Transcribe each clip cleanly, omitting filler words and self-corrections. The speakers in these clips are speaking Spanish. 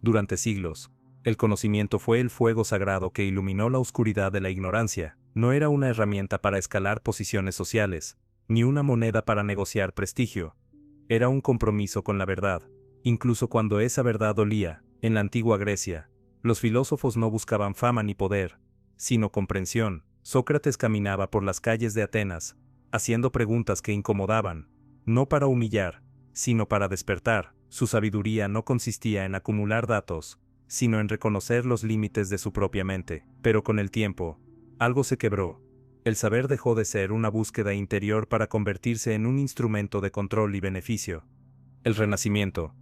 Durante siglos, el conocimiento fue el fuego sagrado que iluminó la oscuridad de la ignorancia. No era una herramienta para escalar posiciones sociales, ni una moneda para negociar prestigio. Era un compromiso con la verdad, incluso cuando esa verdad dolía. En la antigua Grecia, los filósofos no buscaban fama ni poder, sino comprensión. Sócrates caminaba por las calles de Atenas, haciendo preguntas que incomodaban, no para humillar, sino para despertar. Su sabiduría no consistía en acumular datos, sino en reconocer los límites de su propia mente. Pero con el tiempo, algo se quebró. El saber dejó de ser una búsqueda interior para convertirse en un instrumento de control y beneficio. El Renacimiento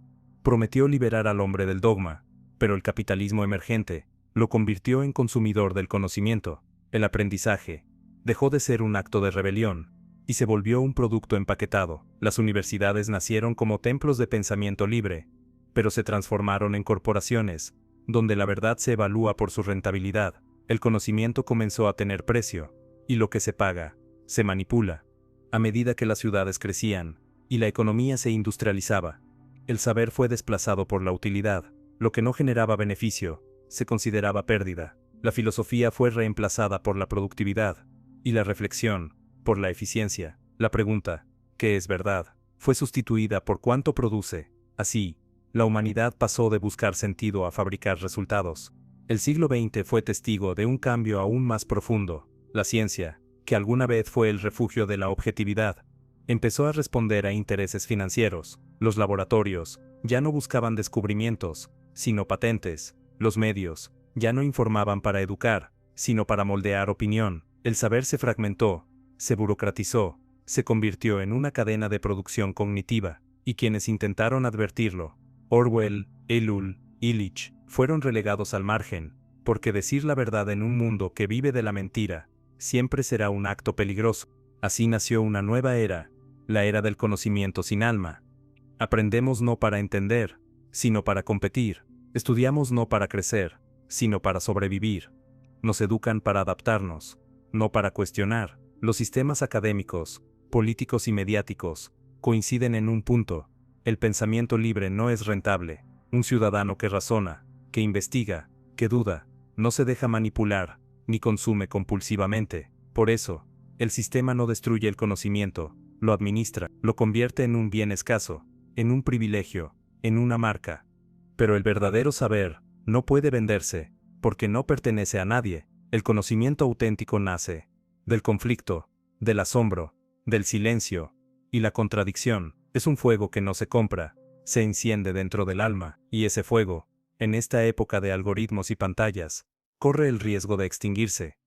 prometió liberar al hombre del dogma, pero el capitalismo emergente lo convirtió en consumidor del conocimiento. El aprendizaje dejó de ser un acto de rebelión y se volvió un producto empaquetado. Las universidades nacieron como templos de pensamiento libre, pero se transformaron en corporaciones, donde la verdad se evalúa por su rentabilidad. El conocimiento comenzó a tener precio, y lo que se paga, se manipula. A medida que las ciudades crecían, y la economía se industrializaba, el saber fue desplazado por la utilidad. Lo que no generaba beneficio, se consideraba pérdida. La filosofía fue reemplazada por la productividad, y la reflexión, por la eficiencia. La pregunta, ¿qué es verdad?, fue sustituida por cuánto produce. Así, la humanidad pasó de buscar sentido a fabricar resultados. El siglo XX fue testigo de un cambio aún más profundo. La ciencia, que alguna vez fue el refugio de la objetividad, empezó a responder a intereses financieros. Los laboratorios ya no buscaban descubrimientos, sino patentes. Los medios ya no informaban para educar, sino para moldear opinión. El saber se fragmentó, se burocratizó, se convirtió en una cadena de producción cognitiva, y quienes intentaron advertirlo, Orwell, Ellul, Illich, fueron relegados al margen, porque decir la verdad en un mundo que vive de la mentira siempre será un acto peligroso. Así nació una nueva era, la era del conocimiento sin alma. Aprendemos no para entender, sino para competir. Estudiamos no para crecer, sino para sobrevivir. Nos educan para adaptarnos, no para cuestionar. Los sistemas académicos, políticos y mediáticos coinciden en un punto: el pensamiento libre no es rentable. Un ciudadano que razona, que investiga, que duda, no se deja manipular, ni consume compulsivamente. Por eso, el sistema no destruye el conocimiento, lo administra, lo convierte en un bien escaso, en un privilegio, en una marca. Pero el verdadero saber no puede venderse, porque no pertenece a nadie. El conocimiento auténtico nace del conflicto, del asombro, del silencio y la contradicción. Es un fuego que no se compra, se enciende dentro del alma, y ese fuego, en esta época de algoritmos y pantallas, corre el riesgo de extinguirse.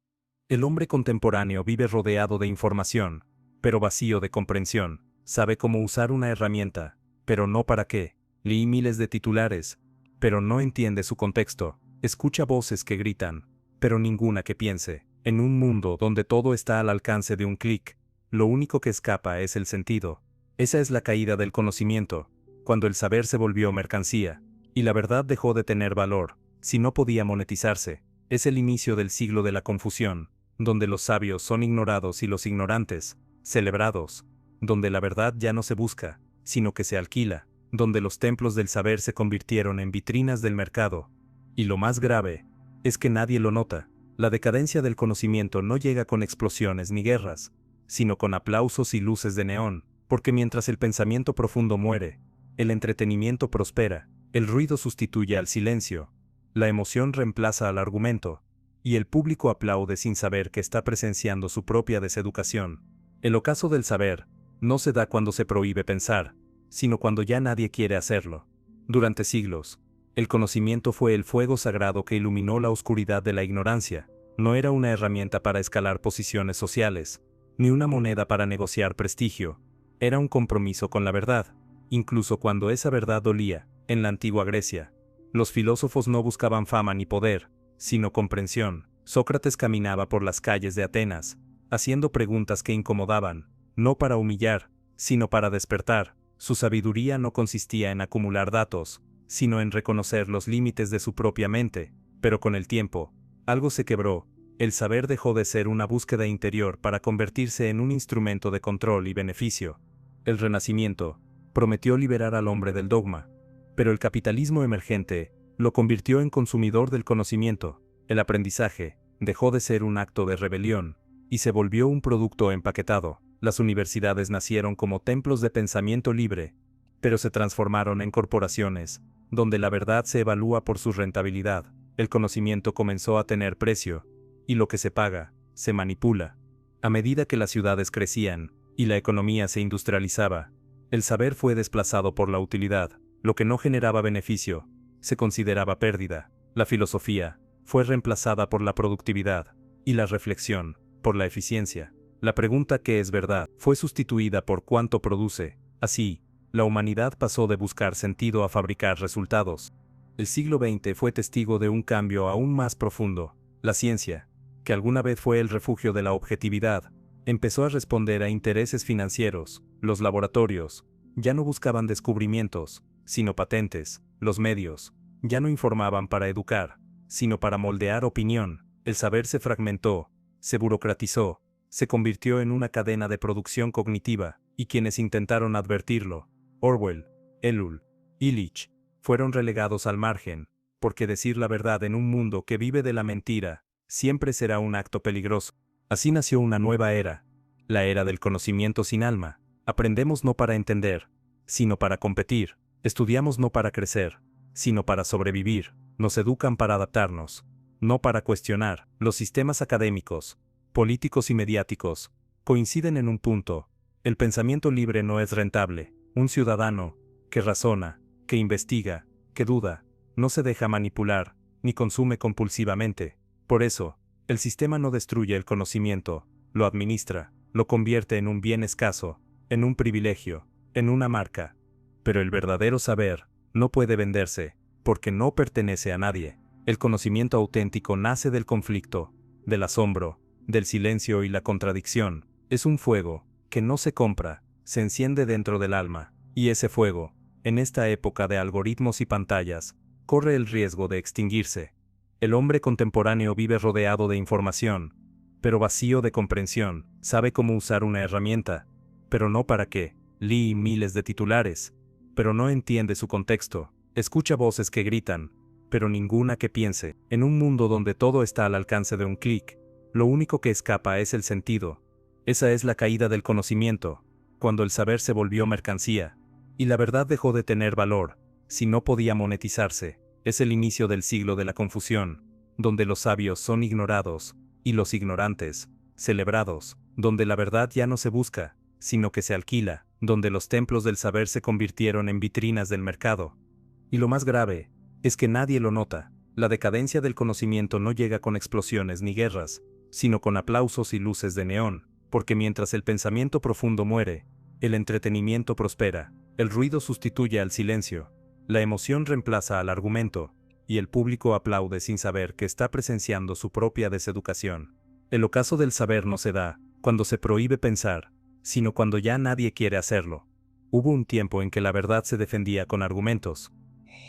El hombre contemporáneo vive rodeado de información, pero vacío de comprensión. Sabe cómo usar una herramienta, pero no para qué. Lee miles de titulares, pero no entiende su contexto. Escucha voces que gritan, pero ninguna que piense. En un mundo donde todo está al alcance de un clic, lo único que escapa es el sentido. Esa es la caída del conocimiento, cuando el saber se volvió mercancía, y la verdad dejó de tener valor, si no podía monetizarse. Es el inicio del siglo de la confusión, donde los sabios son ignorados y los ignorantes celebrados, donde la verdad ya no se busca, sino que se alquila, donde los templos del saber se convirtieron en vitrinas del mercado. Y lo más grave es que nadie lo nota. La decadencia del conocimiento no llega con explosiones ni guerras, sino con aplausos y luces de neón, porque mientras el pensamiento profundo muere, el entretenimiento prospera, el ruido sustituye al silencio, la emoción reemplaza al argumento, y el público aplaude sin saber que está presenciando su propia deseducación. El ocaso del saber no se da cuando se prohíbe pensar, sino cuando ya nadie quiere hacerlo. Durante siglos, el conocimiento fue el fuego sagrado que iluminó la oscuridad de la ignorancia. No era una herramienta para escalar posiciones sociales, ni una moneda para negociar prestigio. Era un compromiso con la verdad, incluso cuando esa verdad dolía. En la antigua Grecia, los filósofos no buscaban fama ni poder, sino comprensión. Sócrates caminaba por las calles de Atenas, haciendo preguntas que incomodaban, no para humillar, sino para despertar. Su sabiduría no consistía en acumular datos, sino en reconocer los límites de su propia mente. Pero con el tiempo, algo se quebró. El saber dejó de ser una búsqueda interior para convertirse en un instrumento de control y beneficio. El Renacimiento prometió liberar al hombre del dogma, pero el capitalismo emergente lo convirtió en consumidor del conocimiento. El aprendizaje dejó de ser un acto de rebelión y se volvió un producto empaquetado. Las universidades nacieron como templos de pensamiento libre, pero se transformaron en corporaciones, donde la verdad se evalúa por su rentabilidad. El conocimiento comenzó a tener precio, y lo que se paga, se manipula. A medida que las ciudades crecían y la economía se industrializaba, el saber fue desplazado por la utilidad. Lo que no generaba beneficio se consideraba pérdida. La filosofía fue reemplazada por la productividad y la reflexión por la eficiencia. La pregunta ¿qué es verdad? Fue sustituida por cuánto produce. Así, la humanidad pasó de buscar sentido a fabricar resultados. El siglo XX fue testigo de un cambio aún más profundo. La ciencia, que alguna vez fue el refugio de la objetividad, empezó a responder a intereses financieros. Los laboratorios ya no buscaban descubrimientos, sino patentes. Los medios ya no informaban para educar, sino para moldear opinión. El saber se fragmentó, se burocratizó, se convirtió en una cadena de producción cognitiva, y quienes intentaron advertirlo, Orwell, Ellul, Illich, fueron relegados al margen, porque decir la verdad en un mundo que vive de la mentira siempre será un acto peligroso. Así nació una nueva era, la era del conocimiento sin alma. Aprendemos no para entender, sino para competir. Estudiamos no para crecer, sino para sobrevivir. Nos educan para adaptarnos, no para cuestionar. Los sistemas académicos, políticos y mediáticos coinciden en un punto: el pensamiento libre no es rentable. Un ciudadano que razona, que investiga, que duda, no se deja manipular, ni consume compulsivamente. Por eso, el sistema no destruye el conocimiento, lo administra, lo convierte en un bien escaso, en un privilegio, en una marca. Pero el verdadero saber no puede venderse, porque no pertenece a nadie. El conocimiento auténtico nace del conflicto, del asombro, del silencio y la contradicción. Es un fuego que no se compra, se enciende dentro del alma, y ese fuego, en esta época de algoritmos y pantallas, corre el riesgo de extinguirse. El hombre contemporáneo vive rodeado de información, pero vacío de comprensión. Sabe cómo usar una herramienta, pero no para qué. Lee miles de titulares, pero no entiende su contexto. Escucha voces que gritan, pero ninguna que piense. En un mundo donde todo está al alcance de un clic, lo único que escapa es el sentido. Esa es la caída del conocimiento, cuando el saber se volvió mercancía, y la verdad dejó de tener valor, si no podía monetizarse. Es el inicio del siglo de la confusión, donde los sabios son ignorados, y los ignorantes, celebrados, donde la verdad ya no se busca, sino que se alquila, donde los templos del saber se convirtieron en vitrinas del mercado. Y lo más grave, es que nadie lo nota. La decadencia del conocimiento no llega con explosiones ni guerras, sino con aplausos y luces de neón, porque mientras el pensamiento profundo muere, el entretenimiento prospera, el ruido sustituye al silencio, la emoción reemplaza al argumento, y el público aplaude sin saber que está presenciando su propia deseducación. El ocaso del saber no se da cuando se prohíbe pensar, sino cuando ya nadie quiere hacerlo. Hubo un tiempo en que la verdad se defendía con argumentos.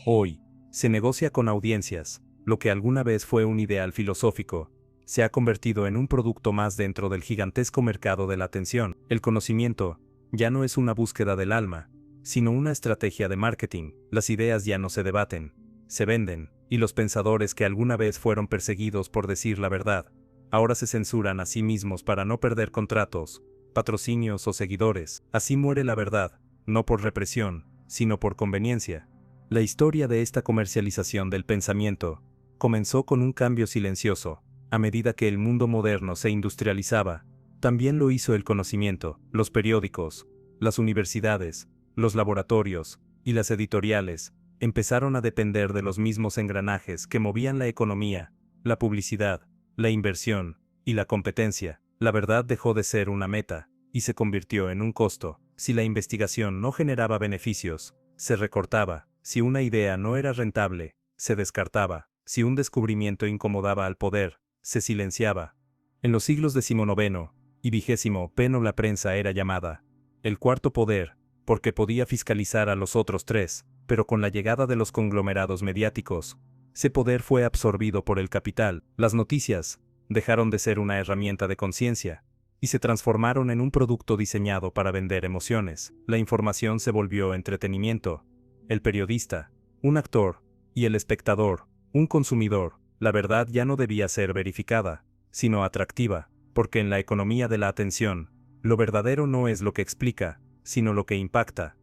Hoy, se negocia con audiencias. Lo que alguna vez fue un ideal filosófico se ha convertido en un producto más dentro del gigantesco mercado de la atención. El conocimiento ya no es una búsqueda del alma, sino una estrategia de marketing. Las ideas ya no se debaten, se venden, y los pensadores que alguna vez fueron perseguidos por decir la verdad, ahora se censuran a sí mismos para no perder contratos, patrocinios o seguidores. Así muere la verdad, no por represión, sino por conveniencia. La historia de esta comercialización del pensamiento comenzó con un cambio silencioso. A medida que el mundo moderno se industrializaba, también lo hizo el conocimiento. Los periódicos, las universidades, los laboratorios y las editoriales empezaron a depender de los mismos engranajes que movían la economía, la publicidad, la inversión y la competencia. La verdad dejó de ser una meta y se convirtió en un costo. Si la investigación no generaba beneficios, se recortaba. Si una idea no era rentable, se descartaba. Si un descubrimiento incomodaba al poder, se silenciaba. En los siglos XIX y XX la prensa era llamada el cuarto poder, porque podía fiscalizar a los otros tres, pero con la llegada de los conglomerados mediáticos, ese poder fue absorbido por el capital. Las noticias dejaron de ser una herramienta de conciencia y se transformaron en un producto diseñado para vender emociones. La información se volvió entretenimiento. El periodista, un actor, Y el espectador, un consumidor, la verdad ya no debía ser verificada, sino atractiva, porque en la economía de la atención, lo verdadero no es lo que explica, sino lo que impacta.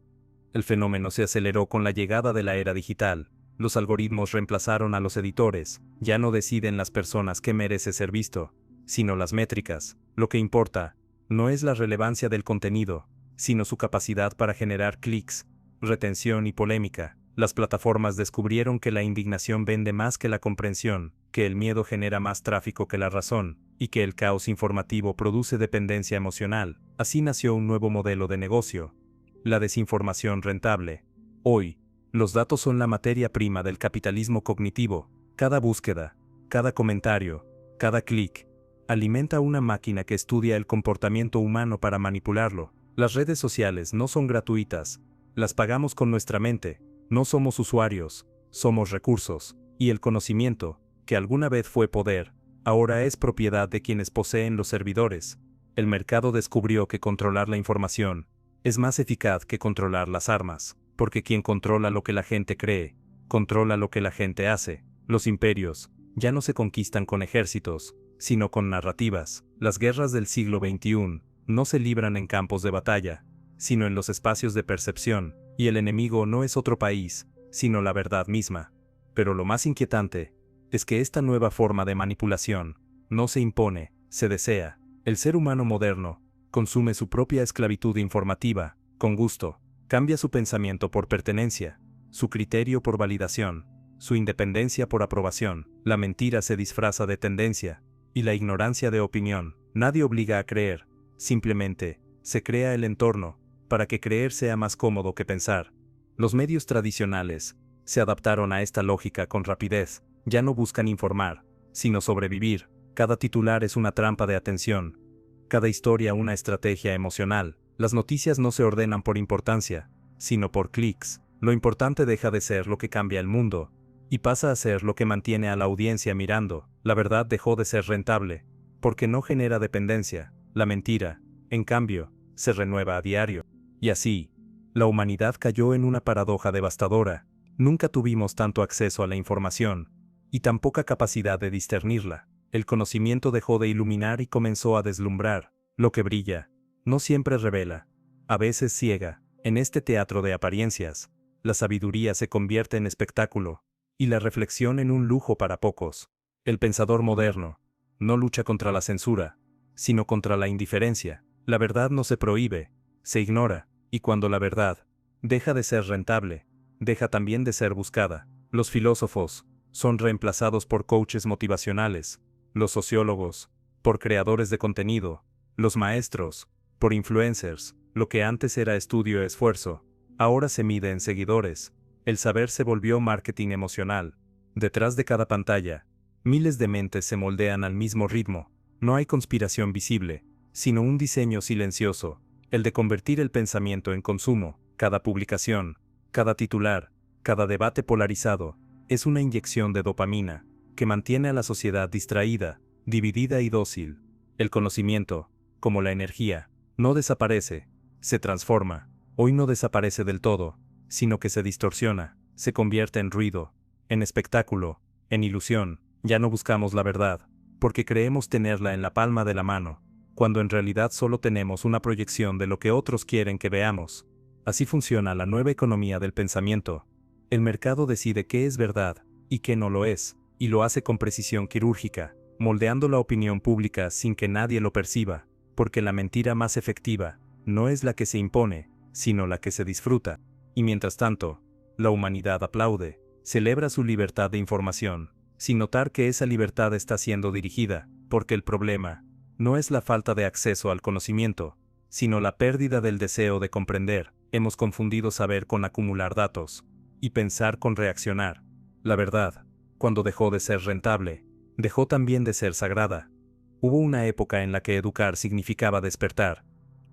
El fenómeno se aceleró con la llegada de la era digital. Los algoritmos reemplazaron a los editores, ya no deciden las personas qué merece ser visto, sino las métricas. Lo que importa, no es la relevancia del contenido, sino su capacidad para generar clics, retención y polémica. Las plataformas descubrieron que la indignación vende más que la comprensión, que el miedo genera más tráfico que la razón, y que el caos informativo produce dependencia emocional. Así nació un nuevo modelo de negocio: la desinformación rentable. Hoy, los datos son la materia prima del capitalismo cognitivo. Cada búsqueda, cada comentario, cada clic, alimenta una máquina que estudia el comportamiento humano para manipularlo. Las redes sociales no son gratuitas, las pagamos con nuestra mente. No somos usuarios, somos recursos, y el conocimiento, que alguna vez fue poder, ahora es propiedad de quienes poseen los servidores. El mercado descubrió que controlar la información es más eficaz que controlar las armas, porque quien controla lo que la gente cree, controla lo que la gente hace. Los imperios ya no se conquistan con ejércitos, sino con narrativas. Las guerras del siglo XXI no se libran en campos de batalla, sino en los espacios de percepción, y el enemigo no es otro país, sino la verdad misma. Pero lo más inquietante es que esta nueva forma de manipulación no se impone, se desea. El ser humano moderno consume su propia esclavitud informativa, con gusto, cambia su pensamiento por pertenencia, su criterio por validación, su independencia por aprobación. La mentira se disfraza de tendencia, y la ignorancia de opinión. Nadie obliga a creer, simplemente se crea el entorno para que creer sea más cómodo que pensar. Los medios tradicionales se adaptaron a esta lógica con rapidez. Ya no buscan informar, sino sobrevivir. Cada titular es una trampa de atención, cada historia una estrategia emocional. Las noticias no se ordenan por importancia, sino por clics. Lo importante deja de ser lo que cambia el mundo, y pasa a ser lo que mantiene a la audiencia mirando. La verdad dejó de ser rentable, porque no genera dependencia. La mentira, en cambio, se renueva a diario. Y así, la humanidad cayó en una paradoja devastadora. Nunca tuvimos tanto acceso a la información, y tan poca capacidad de discernirla. El conocimiento dejó de iluminar y comenzó a deslumbrar. Lo que brilla no siempre revela, a veces ciega. En este teatro de apariencias, la sabiduría se convierte en espectáculo, y la reflexión en un lujo para pocos. El pensador moderno no lucha contra la censura, sino contra la indiferencia. La verdad no se prohíbe, se ignora, y cuando la verdad deja de ser rentable, deja también de ser buscada. Los filósofos son reemplazados por coaches motivacionales, los sociólogos por creadores de contenido, los maestros por influencers. Lo que antes era estudio-esfuerzo, ahora se mide en seguidores. El saber se volvió marketing emocional. Detrás de cada pantalla, miles de mentes se moldean al mismo ritmo. No hay conspiración visible, sino un diseño silencioso, el de convertir el pensamiento en consumo. Cada publicación, cada titular, cada debate polarizado, es una inyección de dopamina, que mantiene a la sociedad distraída, dividida y dócil. El conocimiento, como la energía, no desaparece, se transforma. Hoy no desaparece del todo, sino que se distorsiona, se convierte en ruido, en espectáculo, en ilusión. Ya no buscamos la verdad, porque creemos tenerla en la palma de la mano, cuando en realidad solo tenemos una proyección de lo que otros quieren que veamos. Así funciona la nueva economía del pensamiento. El mercado decide qué es verdad y qué no lo es, y lo hace con precisión quirúrgica, moldeando la opinión pública sin que nadie lo perciba, porque la mentira más efectiva no es la que se impone, sino la que se disfruta. Y mientras tanto, la humanidad aplaude, celebra su libertad de información, sin notar que esa libertad está siendo dirigida, porque el problema no es la falta de acceso al conocimiento, sino la pérdida del deseo de comprender. Hemos confundido saber con acumular datos, y pensar con reaccionar. La verdad, cuando dejó de ser rentable, dejó también de ser sagrada. Hubo una época en la que educar significaba despertar.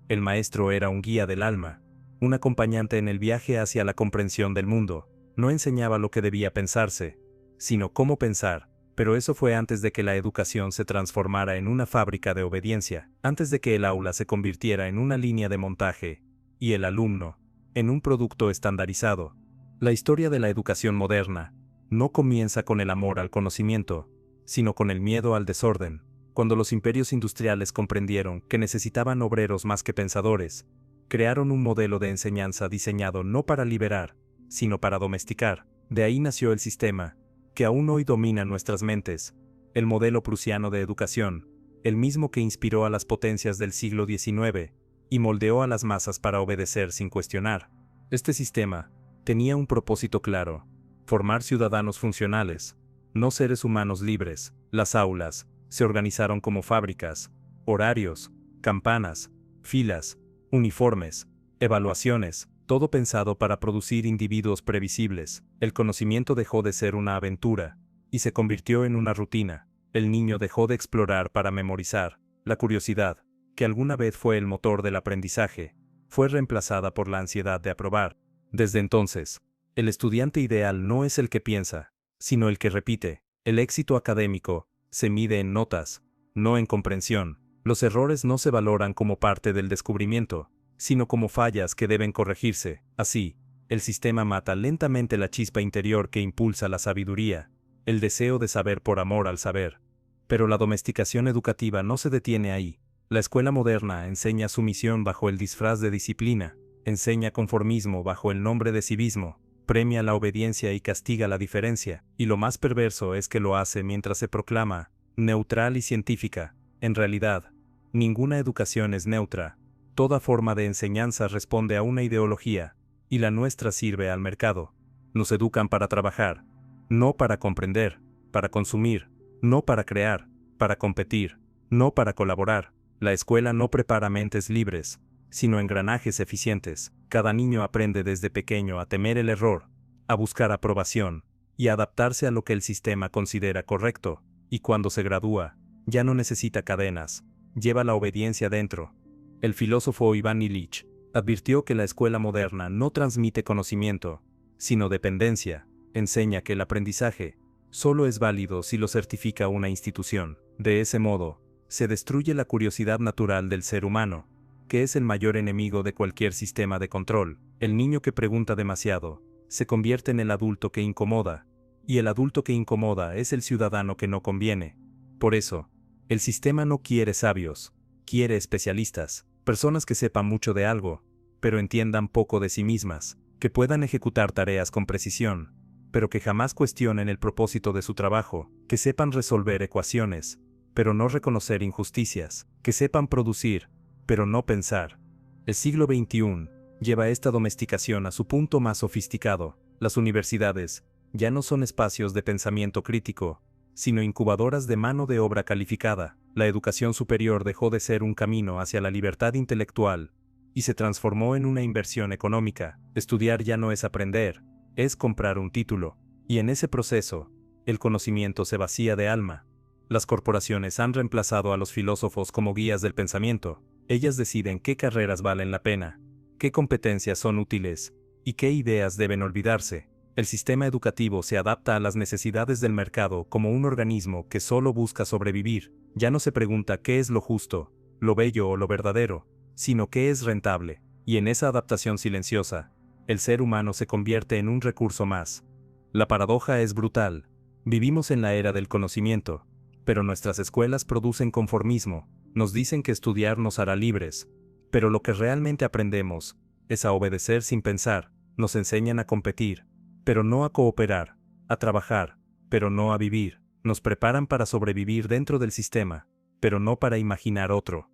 El maestro era un guía del alma, un acompañante en el viaje hacia la comprensión del mundo. No enseñaba lo que debía pensarse, sino cómo pensar. Pero eso fue antes de que la educación se transformara en una fábrica de obediencia, antes de que el aula se convirtiera en una línea de montaje, y el alumno en un producto estandarizado. La historia de la educación moderna no comienza con el amor al conocimiento, sino con el miedo al desorden. Cuando los imperios industriales comprendieron que necesitaban obreros más que pensadores, crearon un modelo de enseñanza diseñado no para liberar, sino para domesticar. De ahí nació el sistema, que aún hoy domina nuestras mentes, el modelo prusiano de educación, el mismo que inspiró a las potencias del siglo XIX y moldeó a las masas para obedecer sin cuestionar. Este sistema tenía un propósito claro: formar ciudadanos funcionales, no seres humanos libres. Las aulas se organizaron como fábricas, horarios, campanas, filas, uniformes, evaluaciones, todo pensado para producir individuos previsibles. El conocimiento dejó de ser una aventura y se convirtió en una rutina. El niño dejó de explorar para memorizar. La curiosidad, que alguna vez fue el motor del aprendizaje, fue reemplazada por la ansiedad de aprobar. Desde entonces, el estudiante ideal no es el que piensa, sino el que repite. El éxito académico se mide en notas, no en comprensión. Los errores no se valoran como parte del descubrimiento, sino como fallas que deben corregirse. Así, el sistema mata lentamente la chispa interior que impulsa la sabiduría, el deseo de saber por amor al saber. Pero la domesticación educativa no se detiene ahí. La escuela moderna enseña sumisión bajo el disfraz de disciplina, enseña conformismo bajo el nombre de civismo, premia la obediencia y castiga la diferencia, y lo más perverso es que lo hace mientras se proclama neutral y científica. En realidad, ninguna educación es neutra. Toda forma de enseñanza responde a una ideología, y la nuestra sirve al mercado. Nos educan para trabajar, no para comprender, para consumir, no para crear, para competir, no para colaborar. La escuela no prepara mentes libres, sino engranajes eficientes. Cada niño aprende desde pequeño a temer el error, a buscar aprobación, y a adaptarse a lo que el sistema considera correcto, y cuando se gradúa, ya no necesita cadenas, lleva la obediencia dentro. El filósofo Iván Illich advirtió que la escuela moderna no transmite conocimiento, sino dependencia. Enseña que el aprendizaje solo es válido si lo certifica una institución. De ese modo, se destruye la curiosidad natural del ser humano, que es el mayor enemigo de cualquier sistema de control. El niño que pregunta demasiado se convierte en el adulto que incomoda, y el adulto que incomoda es el ciudadano que no conviene. Por eso, el sistema no quiere sabios, quiere especialistas, personas que sepan mucho de algo, pero entiendan poco de sí mismas, que puedan ejecutar tareas con precisión, pero que jamás cuestionen el propósito de su trabajo, que sepan resolver ecuaciones, pero no reconocer injusticias, que sepan producir, pero no pensar. El siglo XXI lleva esta domesticación a su punto más sofisticado. Las universidades ya no son espacios de pensamiento crítico, sino incubadoras de mano de obra calificada. La educación superior dejó de ser un camino hacia la libertad intelectual y se transformó en una inversión económica. Estudiar ya no es aprender, es comprar un título, y en ese proceso, el conocimiento se vacía de alma. Las corporaciones han reemplazado a los filósofos como guías del pensamiento. Ellas deciden qué carreras valen la pena, qué competencias son útiles, y qué ideas deben olvidarse. El sistema educativo se adapta a las necesidades del mercado como un organismo que solo busca sobrevivir. Ya no se pregunta qué es lo justo, lo bello o lo verdadero, sino qué es rentable. Y en esa adaptación silenciosa, el ser humano se convierte en un recurso más. La paradoja es brutal. Vivimos en la era del conocimiento, pero nuestras escuelas producen conformismo. Nos dicen que estudiar nos hará libres, pero lo que realmente aprendemos es a obedecer sin pensar. Nos enseñan a competir, pero no a cooperar, a trabajar, pero no a vivir. Nos preparan para sobrevivir dentro del sistema, pero no para imaginar otro.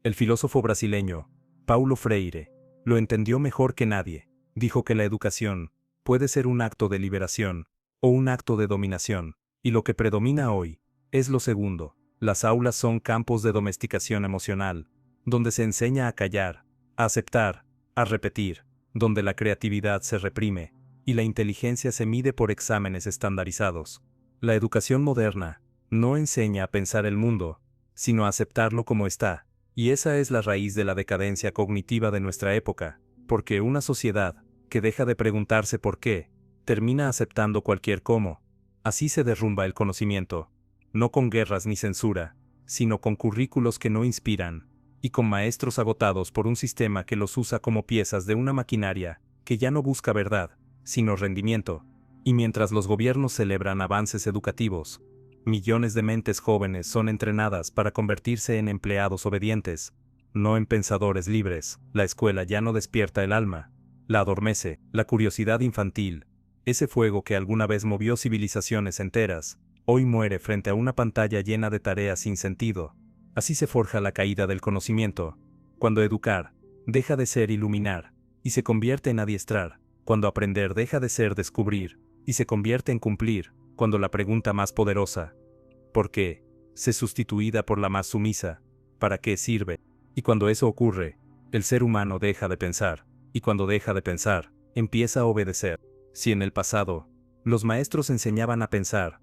El filósofo brasileño, Paulo Freire, lo entendió mejor que nadie. Dijo que la educación puede ser un acto de liberación o un acto de dominación, y lo que predomina hoy es lo segundo. Las aulas son campos de domesticación emocional, donde se enseña a callar, a aceptar, a repetir, donde la creatividad se reprime y la inteligencia se mide por exámenes estandarizados. La educación moderna no enseña a pensar el mundo, sino a aceptarlo como está, y esa es la raíz de la decadencia cognitiva de nuestra época, porque una sociedad que deja de preguntarse por qué, termina aceptando cualquier cómo. Así se derrumba el conocimiento, no con guerras ni censura, sino con currículos que no inspiran, y con maestros agotados por un sistema que los usa como piezas de una maquinaria que ya no busca verdad, sino rendimiento. Y mientras los gobiernos celebran avances educativos, millones de mentes jóvenes son entrenadas para convertirse en empleados obedientes, no en pensadores libres. La escuela ya no despierta el alma, la adormece. La curiosidad infantil, ese fuego que alguna vez movió civilizaciones enteras, hoy muere frente a una pantalla llena de tareas sin sentido. Así se forja la caída del conocimiento, cuando educar deja de ser iluminar y se convierte en adiestrar, cuando aprender deja de ser descubrir y se convierte en cumplir, cuando la pregunta más poderosa, ¿por qué?, se sustituida por la más sumisa, ¿para qué sirve? Y cuando eso ocurre, el ser humano deja de pensar, y cuando deja de pensar, empieza a obedecer. Si en el pasado, los maestros enseñaban a pensar,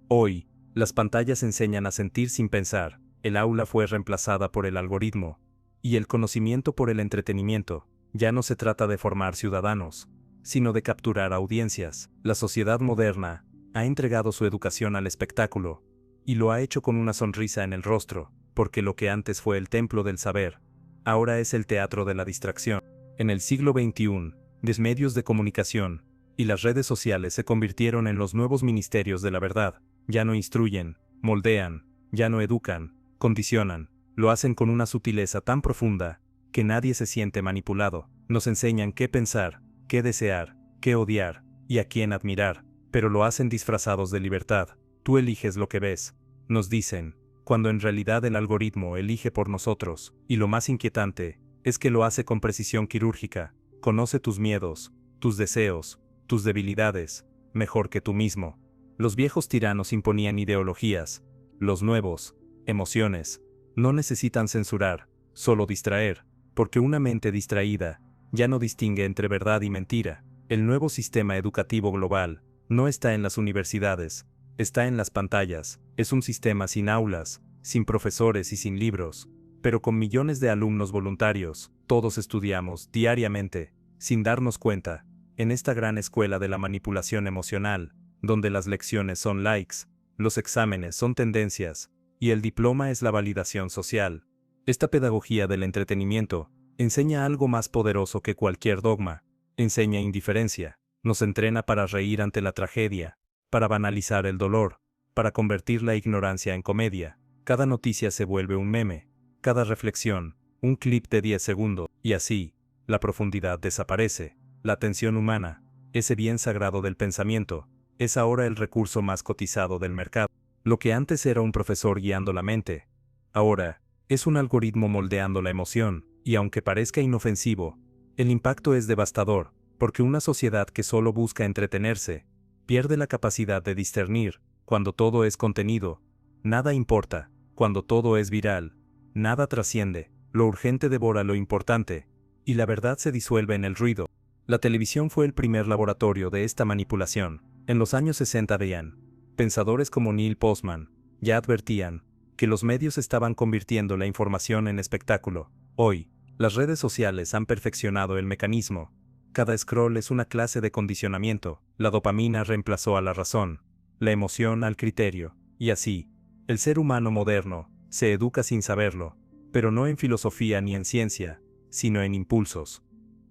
hoy, las pantallas enseñan a sentir sin pensar. El aula fue reemplazada por el algoritmo, y el conocimiento por el entretenimiento. Ya no se trata de formar ciudadanos, sino de capturar audiencias. La sociedad moderna ha entregado su educación al espectáculo, y lo ha hecho con una sonrisa en el rostro, porque lo que antes fue el templo del saber, ahora es el teatro de la distracción. En el siglo XXI, los medios de comunicación y las redes sociales se convirtieron en los nuevos ministerios de la verdad. Ya no instruyen, moldean, ya no educan, condicionan, lo hacen con una sutileza tan profunda que nadie se siente manipulado. Nos enseñan qué pensar, qué desear, qué odiar y a quién admirar, pero lo hacen disfrazados de libertad. Tú eliges lo que ves, nos dicen, cuando en realidad el algoritmo elige por nosotros, y lo más inquietante es que lo hace con precisión quirúrgica. Conoce tus miedos, tus deseos, tus debilidades, mejor que tú mismo. Los viejos tiranos imponían ideologías, los nuevos, emociones. No necesitan censurar, solo distraer, porque una mente distraída ya no distingue entre verdad y mentira. El nuevo sistema educativo global no está en las universidades, está en las pantallas. Es un sistema sin aulas, sin profesores y sin libros, pero con millones de alumnos voluntarios. Todos estudiamos diariamente, sin darnos cuenta, en esta gran escuela de la manipulación emocional, donde las lecciones son likes, los exámenes son tendencias, y el diploma es la validación social. Esta pedagogía del entretenimiento enseña algo más poderoso que cualquier dogma. Enseña indiferencia, nos entrena para reír ante la tragedia, para banalizar el dolor, para convertir la ignorancia en comedia. Cada noticia se vuelve un meme, cada reflexión, un clip de 10 segundos, y así, la profundidad desaparece. La atención humana, ese bien sagrado del pensamiento, es ahora el recurso más cotizado del mercado. Lo que antes era un profesor guiando la mente, ahora es un algoritmo moldeando la emoción, y aunque parezca inofensivo, el impacto es devastador, porque una sociedad que solo busca entretenerse, pierde la capacidad de discernir. Cuando todo es contenido, nada importa. Cuando todo es viral, nada trasciende. Lo urgente devora lo importante, y la verdad se disuelve en el ruido. La televisión fue el primer laboratorio de esta manipulación. En los años 60 veían, pensadores como Neil Postman, ya advertían que los medios estaban convirtiendo la información en espectáculo. Hoy, las redes sociales han perfeccionado el mecanismo. Cada scroll es una clase de condicionamiento. La dopamina reemplazó a la razón, la emoción al criterio, y así, el ser humano moderno se educa sin saberlo, pero no en filosofía ni en ciencia, sino en impulsos.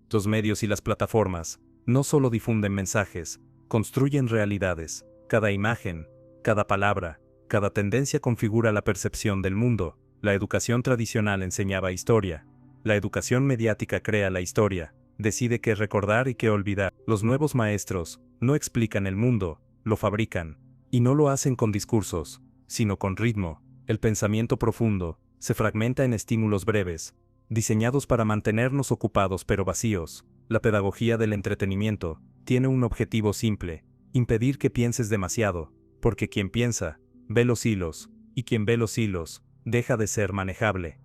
Los medios y las plataformas no solo difunden mensajes, construyen realidades. Cada imagen, cada palabra, cada tendencia configura la percepción del mundo. La educación tradicional enseñaba historia. La educación mediática crea la historia, decide qué recordar y qué olvidar. Los nuevos maestros no explican el mundo, lo fabrican. Y no lo hacen con discursos, sino con ritmo. El pensamiento profundo se fragmenta en estímulos breves, diseñados para mantenernos ocupados pero vacíos. La pedagogía del entretenimiento tiene un objetivo simple: impedir que pienses demasiado, porque quien piensa, ve los hilos, y quien ve los hilos, deja de ser manejable.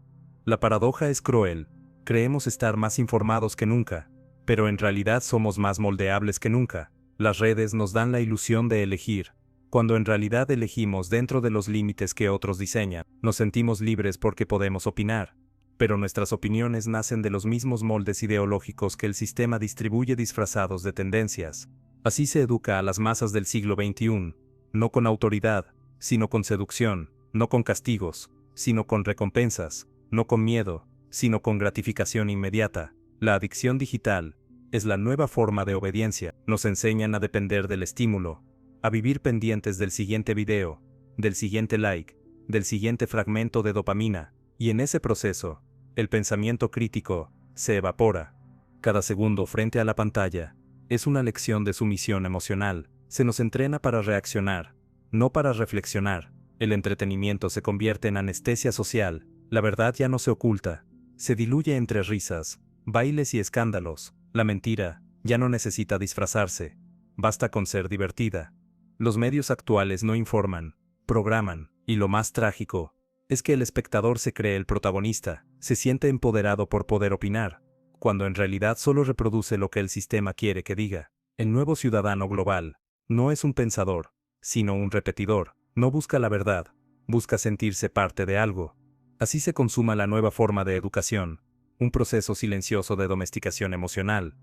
La paradoja es cruel. Creemos estar más informados que nunca, pero en realidad somos más moldeables que nunca. Las redes nos dan la ilusión de elegir, cuando en realidad elegimos dentro de los límites que otros diseñan. Nos sentimos libres porque podemos opinar, pero nuestras opiniones nacen de los mismos moldes ideológicos que el sistema distribuye disfrazados de tendencias. Así se educa a las masas del siglo XXI, no con autoridad, sino con seducción, no con castigos, sino con recompensas, no con miedo, sino con gratificación inmediata. La adicción digital es la nueva forma de obediencia. Nos enseñan a depender del estímulo, a vivir pendientes del siguiente video, del siguiente like, del siguiente fragmento de dopamina, y en ese proceso, el pensamiento crítico se evapora. Cada segundo frente a la pantalla es una lección de sumisión emocional. Se nos entrena para reaccionar, no para reflexionar. El entretenimiento se convierte en anestesia social. La verdad ya no se oculta, se diluye entre risas, bailes y escándalos. La mentira ya no necesita disfrazarse, basta con ser divertida. Los medios actuales no informan, programan, y lo más trágico es que el espectador se cree el protagonista, se siente empoderado por poder opinar, cuando en realidad solo reproduce lo que el sistema quiere que diga. El nuevo ciudadano global no es un pensador, sino un repetidor. No busca la verdad, busca sentirse parte de algo. Así se consuma la nueva forma de educación, un proceso silencioso de domesticación emocional,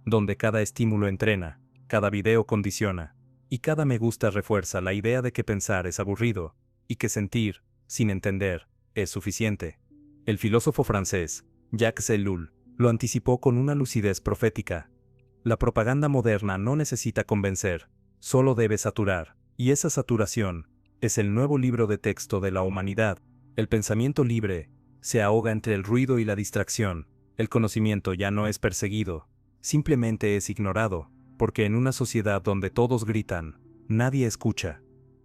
donde cada estímulo entrena, cada video condiciona, y cada me gusta refuerza la idea de que pensar es aburrido, y que sentir, sin entender, es suficiente. El filósofo francés, Jacques Ellul, lo anticipó con una lucidez profética. La propaganda moderna no necesita convencer, solo debe saturar, y esa saturación es el nuevo libro de texto de la humanidad. El pensamiento libre se ahoga entre el ruido y la distracción. El conocimiento ya no es perseguido, simplemente es ignorado, porque en una sociedad donde todos gritan, nadie escucha.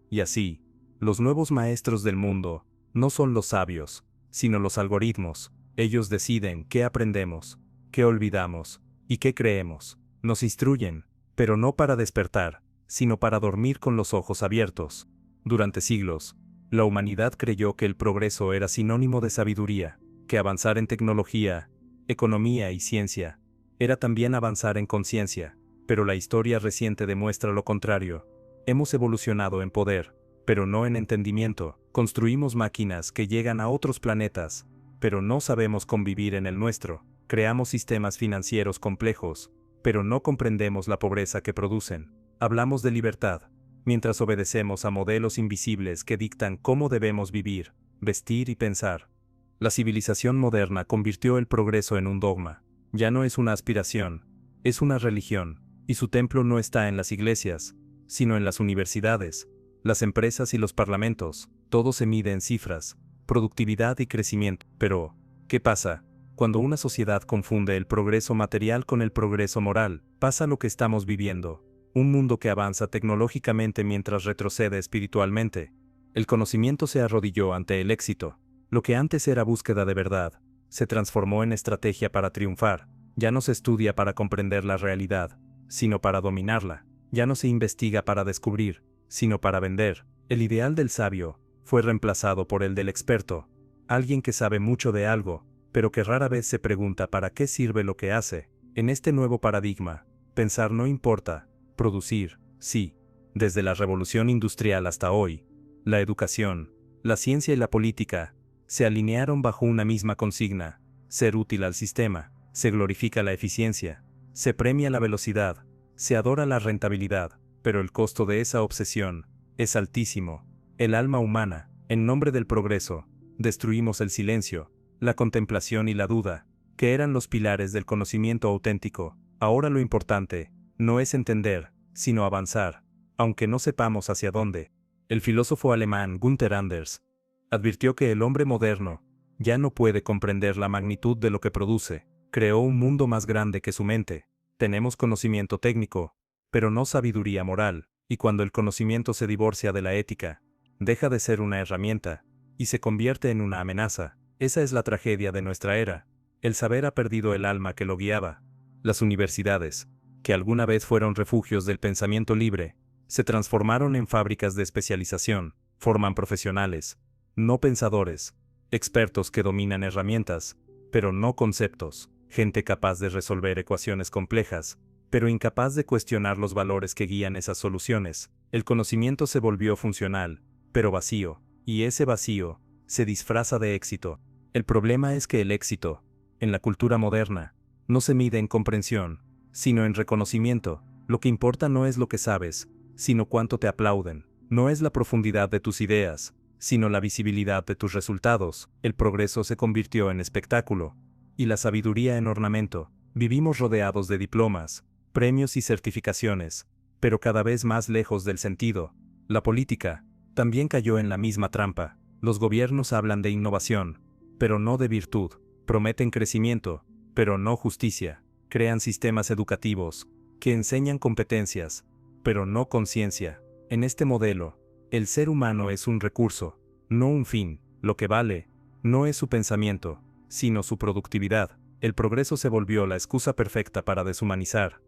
Y así, los nuevos maestros del mundo no son los sabios, sino los algoritmos. Ellos deciden qué aprendemos, qué olvidamos y qué creemos. Nos instruyen, pero no para despertar, sino para dormir con los ojos abiertos. Durante siglos, la humanidad creyó que el progreso era sinónimo de sabiduría, que avanzar en tecnología, economía y ciencia era también avanzar en conciencia, pero la historia reciente demuestra lo contrario. Hemos evolucionado en poder, pero no en entendimiento. Construimos máquinas que llegan a otros planetas, pero no sabemos convivir en el nuestro. Creamos sistemas financieros complejos, pero no comprendemos la pobreza que producen. Hablamos de libertad, mientras obedecemos a modelos invisibles que dictan cómo debemos vivir, vestir y pensar. La civilización moderna convirtió el progreso en un dogma. Ya no es una aspiración, es una religión, y su templo no está en las iglesias, sino en las universidades, las empresas y los parlamentos. Todo se mide en cifras, productividad y crecimiento. Pero, ¿qué pasa cuando una sociedad confunde el progreso material con el progreso moral? Pasa lo que estamos viviendo. Un mundo que avanza tecnológicamente mientras retrocede espiritualmente. El conocimiento se arrodilló ante el éxito. Lo que antes era búsqueda de verdad, se transformó en estrategia para triunfar. Ya no se estudia para comprender la realidad, sino para dominarla. Ya no se investiga para descubrir, sino para vender. El ideal del sabio fue reemplazado por el del experto, alguien que sabe mucho de algo, pero que rara vez se pregunta para qué sirve lo que hace. En este nuevo paradigma, pensar no importa, producir, sí. Desde la revolución industrial hasta hoy, la educación, la ciencia y la política se alinearon bajo una misma consigna: ser útil al sistema. Se glorifica la eficiencia, se premia la velocidad, se adora la rentabilidad, pero el costo de esa obsesión es altísimo. El alma humana, en nombre del progreso, destruimos el silencio, la contemplación y la duda, que eran los pilares del conocimiento auténtico. Ahora lo importante no es entender, sino avanzar, aunque no sepamos hacia dónde. El filósofo alemán Günther Anders advirtió que el hombre moderno ya no puede comprender la magnitud de lo que produce. Creó un mundo más grande que su mente. Tenemos conocimiento técnico, pero no sabiduría moral, y cuando el conocimiento se divorcia de la ética, deja de ser una herramienta, y se convierte en una amenaza. Esa es la tragedia de nuestra era. El saber ha perdido el alma que lo guiaba. Las universidades, que alguna vez fueron refugios del pensamiento libre, se transformaron en fábricas de especialización. Forman profesionales, no pensadores, expertos que dominan herramientas, pero no conceptos. Gente capaz de resolver ecuaciones complejas, pero incapaz de cuestionar los valores que guían esas soluciones. El conocimiento se volvió funcional, pero vacío, y ese vacío se disfraza de éxito. El problema es que el éxito, en la cultura moderna, no se mide en comprensión, sino en reconocimiento. Lo que importa no es lo que sabes, sino cuánto te aplauden. No es la profundidad de tus ideas, sino la visibilidad de tus resultados. El progreso se convirtió en espectáculo, y la sabiduría en ornamento. Vivimos rodeados de diplomas, premios y certificaciones, pero cada vez más lejos del sentido. La política también cayó en la misma trampa. Los gobiernos hablan de innovación, pero no de virtud. Prometen crecimiento, pero no justicia. Crean sistemas educativos que enseñan competencias, pero no conciencia. En este modelo, el ser humano es un recurso, no un fin. Lo que vale no es su pensamiento, sino su productividad. El progreso se volvió la excusa perfecta para deshumanizar.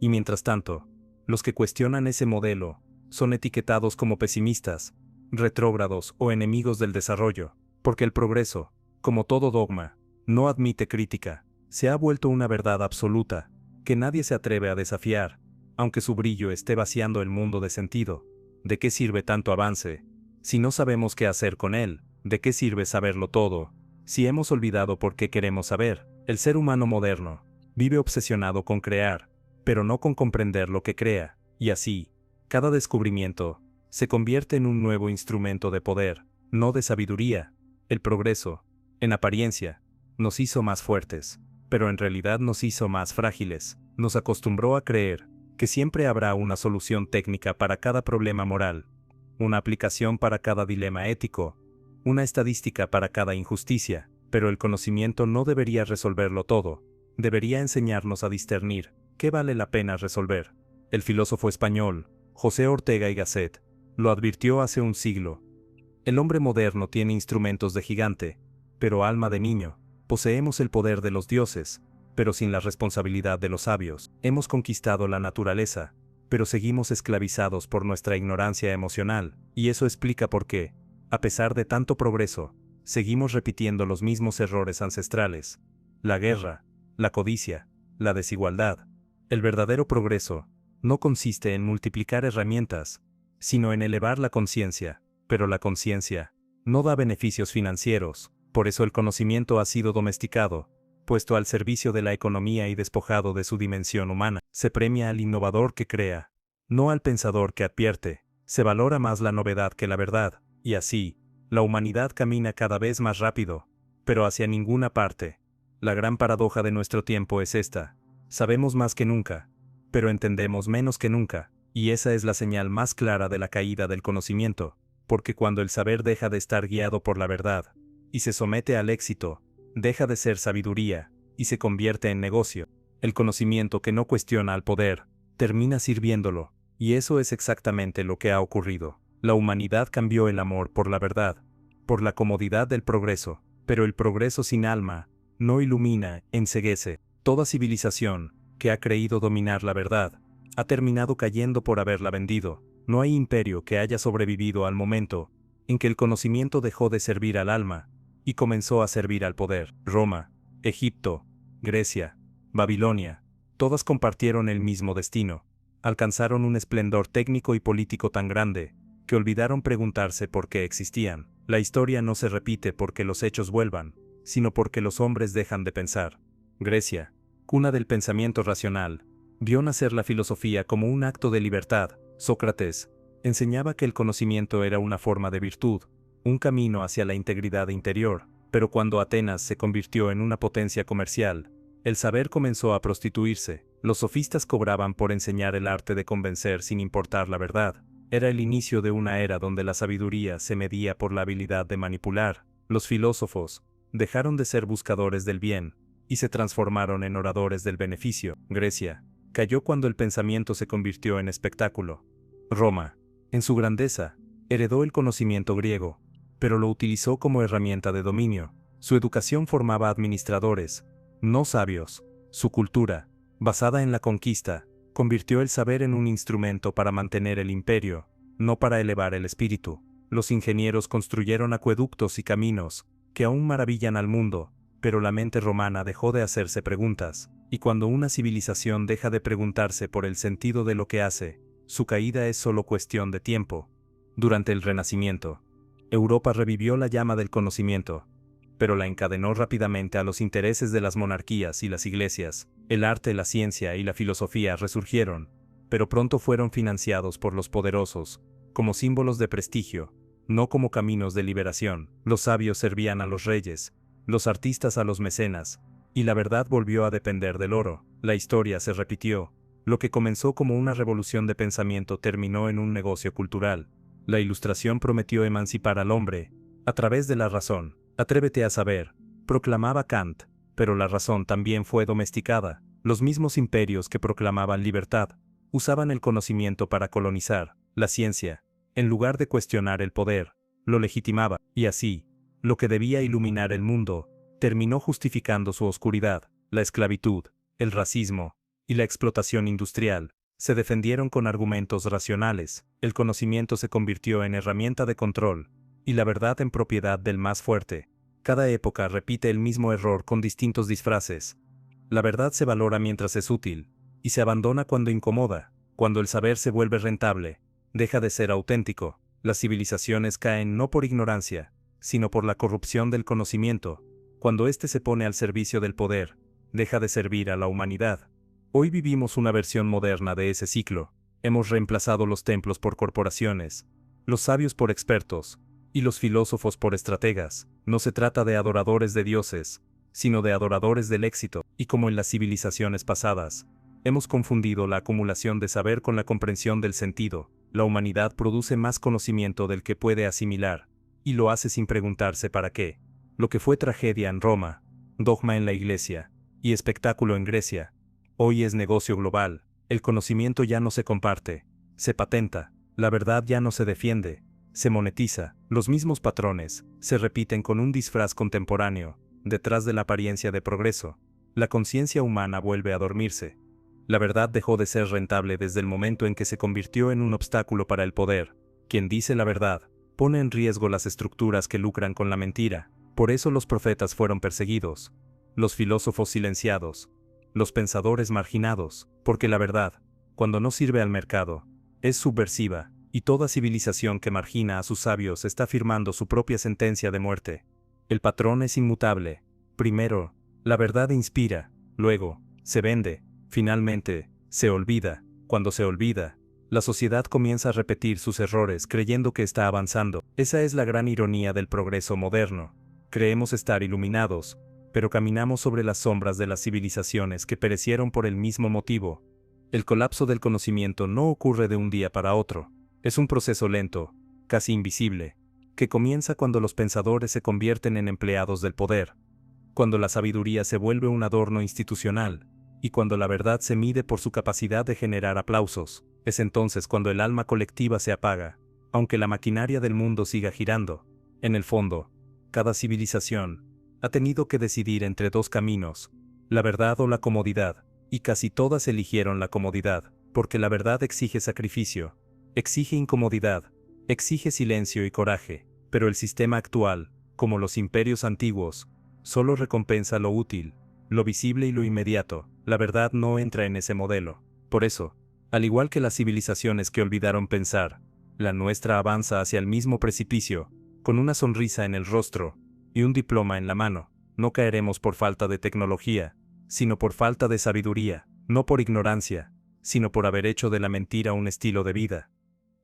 Y mientras tanto, los que cuestionan ese modelo son etiquetados como pesimistas, retrógrados o enemigos del desarrollo, porque el progreso, como todo dogma, no admite crítica. Se ha vuelto una verdad absoluta, que nadie se atreve a desafiar, aunque su brillo esté vaciando el mundo de sentido. ¿De qué sirve tanto avance si no sabemos qué hacer con él? ¿De qué sirve saberlo todo si hemos olvidado por qué queremos saber? El ser humano moderno vive obsesionado con crear, pero no con comprender lo que crea, y así, cada descubrimiento se convierte en un nuevo instrumento de poder, no de sabiduría. El progreso, en apariencia, nos hizo más fuertes, pero en realidad nos hizo más frágiles. Nos acostumbró a creer que siempre habrá una solución técnica para cada problema moral, una aplicación para cada dilema ético, una estadística para cada injusticia, pero el conocimiento no debería resolverlo todo, debería enseñarnos a discernir qué vale la pena resolver. El filósofo español, José Ortega y Gasset, lo advirtió hace un siglo. El hombre moderno tiene instrumentos de gigante, pero alma de niño. Poseemos el poder de los dioses, pero sin la responsabilidad de los sabios. Hemos conquistado la naturaleza, pero seguimos esclavizados por nuestra ignorancia emocional, y eso explica por qué, a pesar de tanto progreso, seguimos repitiendo los mismos errores ancestrales: la guerra, la codicia, la desigualdad. El verdadero progreso no consiste en multiplicar herramientas, sino en elevar la conciencia, pero la conciencia no da beneficios financieros. Por eso el conocimiento ha sido domesticado, puesto al servicio de la economía y despojado de su dimensión humana. Se premia al innovador que crea, no al pensador que advierte. Se valora más la novedad que la verdad, y así, la humanidad camina cada vez más rápido, pero hacia ninguna parte. La gran paradoja de nuestro tiempo es esta: sabemos más que nunca, pero entendemos menos que nunca, y esa es la señal más clara de la caída del conocimiento, porque cuando el saber deja de estar guiado por la verdad, y se somete al éxito, deja de ser sabiduría, y se convierte en negocio. El conocimiento que no cuestiona al poder, termina sirviéndolo, y eso es exactamente lo que ha ocurrido. La humanidad cambió el amor por la verdad, por la comodidad del progreso, pero el progreso sin alma no ilumina, enceguece. Toda civilización que ha creído dominar la verdad ha terminado cayendo por haberla vendido. No hay imperio que haya sobrevivido al momento en que el conocimiento dejó de servir al alma y comenzó a servir al poder. Roma, Egipto, Grecia, Babilonia, todas compartieron el mismo destino. Alcanzaron un esplendor técnico y político tan grande que olvidaron preguntarse por qué existían. La historia no se repite porque los hechos vuelvan, sino porque los hombres dejan de pensar. Grecia, cuna del pensamiento racional, vio nacer la filosofía como un acto de libertad. Sócrates enseñaba que el conocimiento era una forma de virtud, un camino hacia la integridad interior, pero cuando Atenas se convirtió en una potencia comercial, el saber comenzó a prostituirse. Los sofistas cobraban por enseñar el arte de convencer sin importar la verdad. Era el inicio de una era donde la sabiduría se medía por la habilidad de manipular. Los filósofos dejaron de ser buscadores del bien y se transformaron en oradores del beneficio. Grecia cayó cuando el pensamiento se convirtió en espectáculo. Roma, en su grandeza, heredó el conocimiento griego, pero lo utilizó como herramienta de dominio. Su educación formaba administradores, no sabios. Su cultura, basada en la conquista, convirtió el saber en un instrumento para mantener el imperio, no para elevar el espíritu. Los ingenieros construyeron acueductos y caminos que aún maravillan al mundo, pero la mente romana dejó de hacerse preguntas, y cuando una civilización deja de preguntarse por el sentido de lo que hace, su caída es solo cuestión de tiempo. Durante el Renacimiento, Europa revivió la llama del conocimiento, pero la encadenó rápidamente a los intereses de las monarquías y las iglesias. El arte, la ciencia y la filosofía resurgieron, pero pronto fueron financiados por los poderosos, como símbolos de prestigio, no como caminos de liberación. Los sabios servían a los reyes, los artistas a los mecenas, y la verdad volvió a depender del oro. La historia se repitió. Lo que comenzó como una revolución de pensamiento terminó en un negocio cultural. La Ilustración prometió emancipar al hombre a través de la razón. Atrévete a saber, proclamaba Kant, pero la razón también fue domesticada. Los mismos imperios que proclamaban libertad usaban el conocimiento para colonizar. La ciencia, en lugar de cuestionar el poder, lo legitimaba, y así, lo que debía iluminar el mundo, terminó justificando su oscuridad. La esclavitud, el racismo y la explotación industrial se defendieron con argumentos racionales. El conocimiento se convirtió en herramienta de control, y la verdad en propiedad del más fuerte. Cada época repite el mismo error con distintos disfraces. La verdad se valora mientras es útil, y se abandona cuando incomoda. Cuando el saber se vuelve rentable, deja de ser auténtico. Las civilizaciones caen no por ignorancia, sino por la corrupción del conocimiento. Cuando éste se pone al servicio del poder, deja de servir a la humanidad. Hoy vivimos una versión moderna de ese ciclo. Hemos reemplazado los templos por corporaciones, los sabios por expertos, y los filósofos por estrategas. No se trata de adoradores de dioses, sino de adoradores del éxito, y como en las civilizaciones pasadas, hemos confundido la acumulación de saber con la comprensión del sentido. La humanidad produce más conocimiento del que puede asimilar, y lo hace sin preguntarse para qué. Lo que fue tragedia en Roma, dogma en la Iglesia, y espectáculo en Grecia, hoy es negocio global. El conocimiento ya no se comparte, se patenta, la verdad ya no se defiende, se monetiza. Los mismos patrones se repiten con un disfraz contemporáneo. Detrás de la apariencia de progreso, la conciencia humana vuelve a dormirse. La verdad dejó de ser rentable desde el momento en que se convirtió en un obstáculo para el poder. Quien dice la verdad, pone en riesgo las estructuras que lucran con la mentira. Por eso los profetas fueron perseguidos, los filósofos silenciados, los pensadores marginados, porque la verdad, cuando no sirve al mercado, es subversiva, y toda civilización que margina a sus sabios está firmando su propia sentencia de muerte. El patrón es inmutable. Primero, la verdad inspira, luego, se vende, finalmente, se olvida. Cuando se olvida, la sociedad comienza a repetir sus errores creyendo que está avanzando. Esa es la gran ironía del progreso moderno. Creemos estar iluminados, pero caminamos sobre las sombras de las civilizaciones que perecieron por el mismo motivo. El colapso del conocimiento no ocurre de un día para otro. Es un proceso lento, casi invisible, que comienza cuando los pensadores se convierten en empleados del poder, cuando la sabiduría se vuelve un adorno institucional, y cuando la verdad se mide por su capacidad de generar aplausos. Es entonces cuando el alma colectiva se apaga, aunque la maquinaria del mundo siga girando. En el fondo, cada civilización ha tenido que decidir entre dos caminos, la verdad o la comodidad, y casi todas eligieron la comodidad, porque la verdad exige sacrificio, exige incomodidad, exige silencio y coraje, pero el sistema actual, como los imperios antiguos, solo recompensa lo útil, lo visible y lo inmediato. La verdad no entra en ese modelo. Por eso, al igual que las civilizaciones que olvidaron pensar, la nuestra avanza hacia el mismo precipicio, con una sonrisa en el rostro y un diploma en la mano. No caeremos por falta de tecnología, sino por falta de sabiduría, no por ignorancia, sino por haber hecho de la mentira un estilo de vida.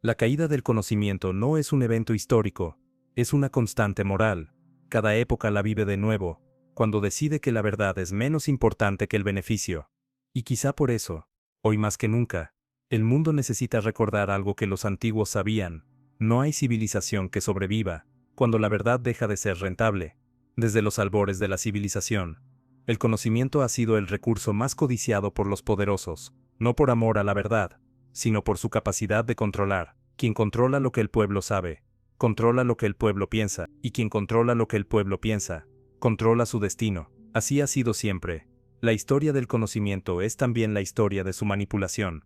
La caída del conocimiento no es un evento histórico, es una constante moral. Cada época la vive de nuevo, cuando decide que la verdad es menos importante que el beneficio. Y quizá por eso, hoy más que nunca, el mundo necesita recordar algo que los antiguos sabían: no hay civilización que sobreviva cuando la verdad deja de ser rentable. Desde los albores de la civilización, el conocimiento ha sido el recurso más codiciado por los poderosos, no por amor a la verdad, sino por su capacidad de controlar. Quien controla lo que el pueblo sabe, controla lo que el pueblo piensa, y quien controla lo que el pueblo piensa, controla su destino. Así ha sido siempre. La historia del conocimiento es también la historia de su manipulación.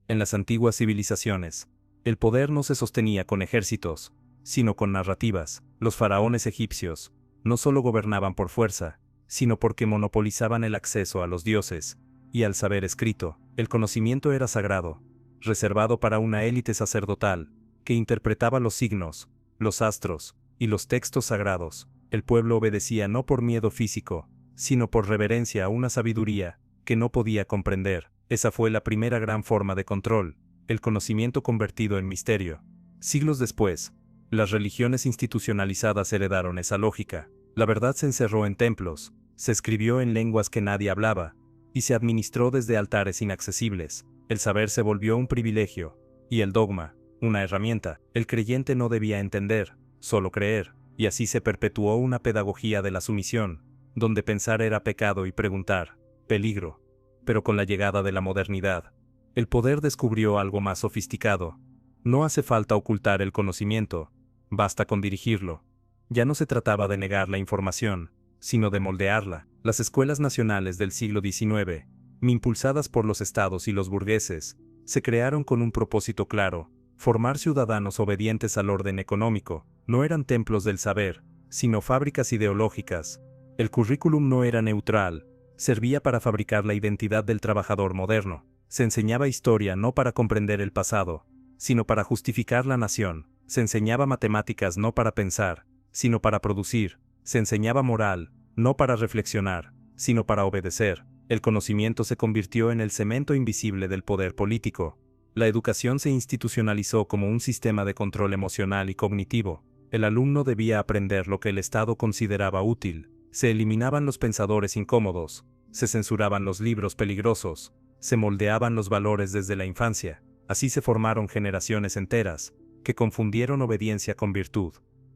En las antiguas civilizaciones, el poder no se sostenía con ejércitos, sino con narrativas. Los faraones egipcios no solo gobernaban por fuerza, sino porque monopolizaban el acceso a los dioses y al saber escrito. El conocimiento era sagrado, reservado para una élite sacerdotal, que interpretaba los signos, los astros y los textos sagrados. El pueblo obedecía no por miedo físico, sino por reverencia a una sabiduría que no podía comprender. Esa fue la primera gran forma de control, el conocimiento convertido en misterio. Siglos después, las religiones institucionalizadas heredaron esa lógica. La verdad se encerró en templos, Se escribió en lenguas que nadie hablaba, y se administró desde altares inaccesibles. El saber se volvió un privilegio, y el dogma, una herramienta. El creyente no debía entender, solo creer, y así se perpetuó una pedagogía de la sumisión, donde pensar era pecado y preguntar, peligro. Pero con la llegada de la modernidad, el poder descubrió algo más sofisticado. No hace falta ocultar el conocimiento, basta con dirigirlo. Ya no se trataba de negar la información, sino de moldearla. Las escuelas nacionales del siglo XIX, impulsadas por los estados y los burgueses, se crearon con un propósito claro: formar ciudadanos obedientes al orden económico. No eran templos del saber, sino fábricas ideológicas. El currículum no era neutral, servía para fabricar la identidad del trabajador moderno. Se enseñaba historia no para comprender el pasado, sino para justificar la nación. Se enseñaba matemáticas no para pensar, sino para producir. Se enseñaba moral, no para reflexionar, sino para obedecer. El conocimiento se convirtió en el cemento invisible del poder político. La educación se institucionalizó como un sistema de control emocional y cognitivo. El alumno debía aprender lo que el Estado consideraba útil. Se eliminaban los pensadores incómodos, se censuraban los libros peligrosos, se moldeaban los valores desde la infancia. Así se formaron generaciones enteras, que confundieron obediencia con virtud.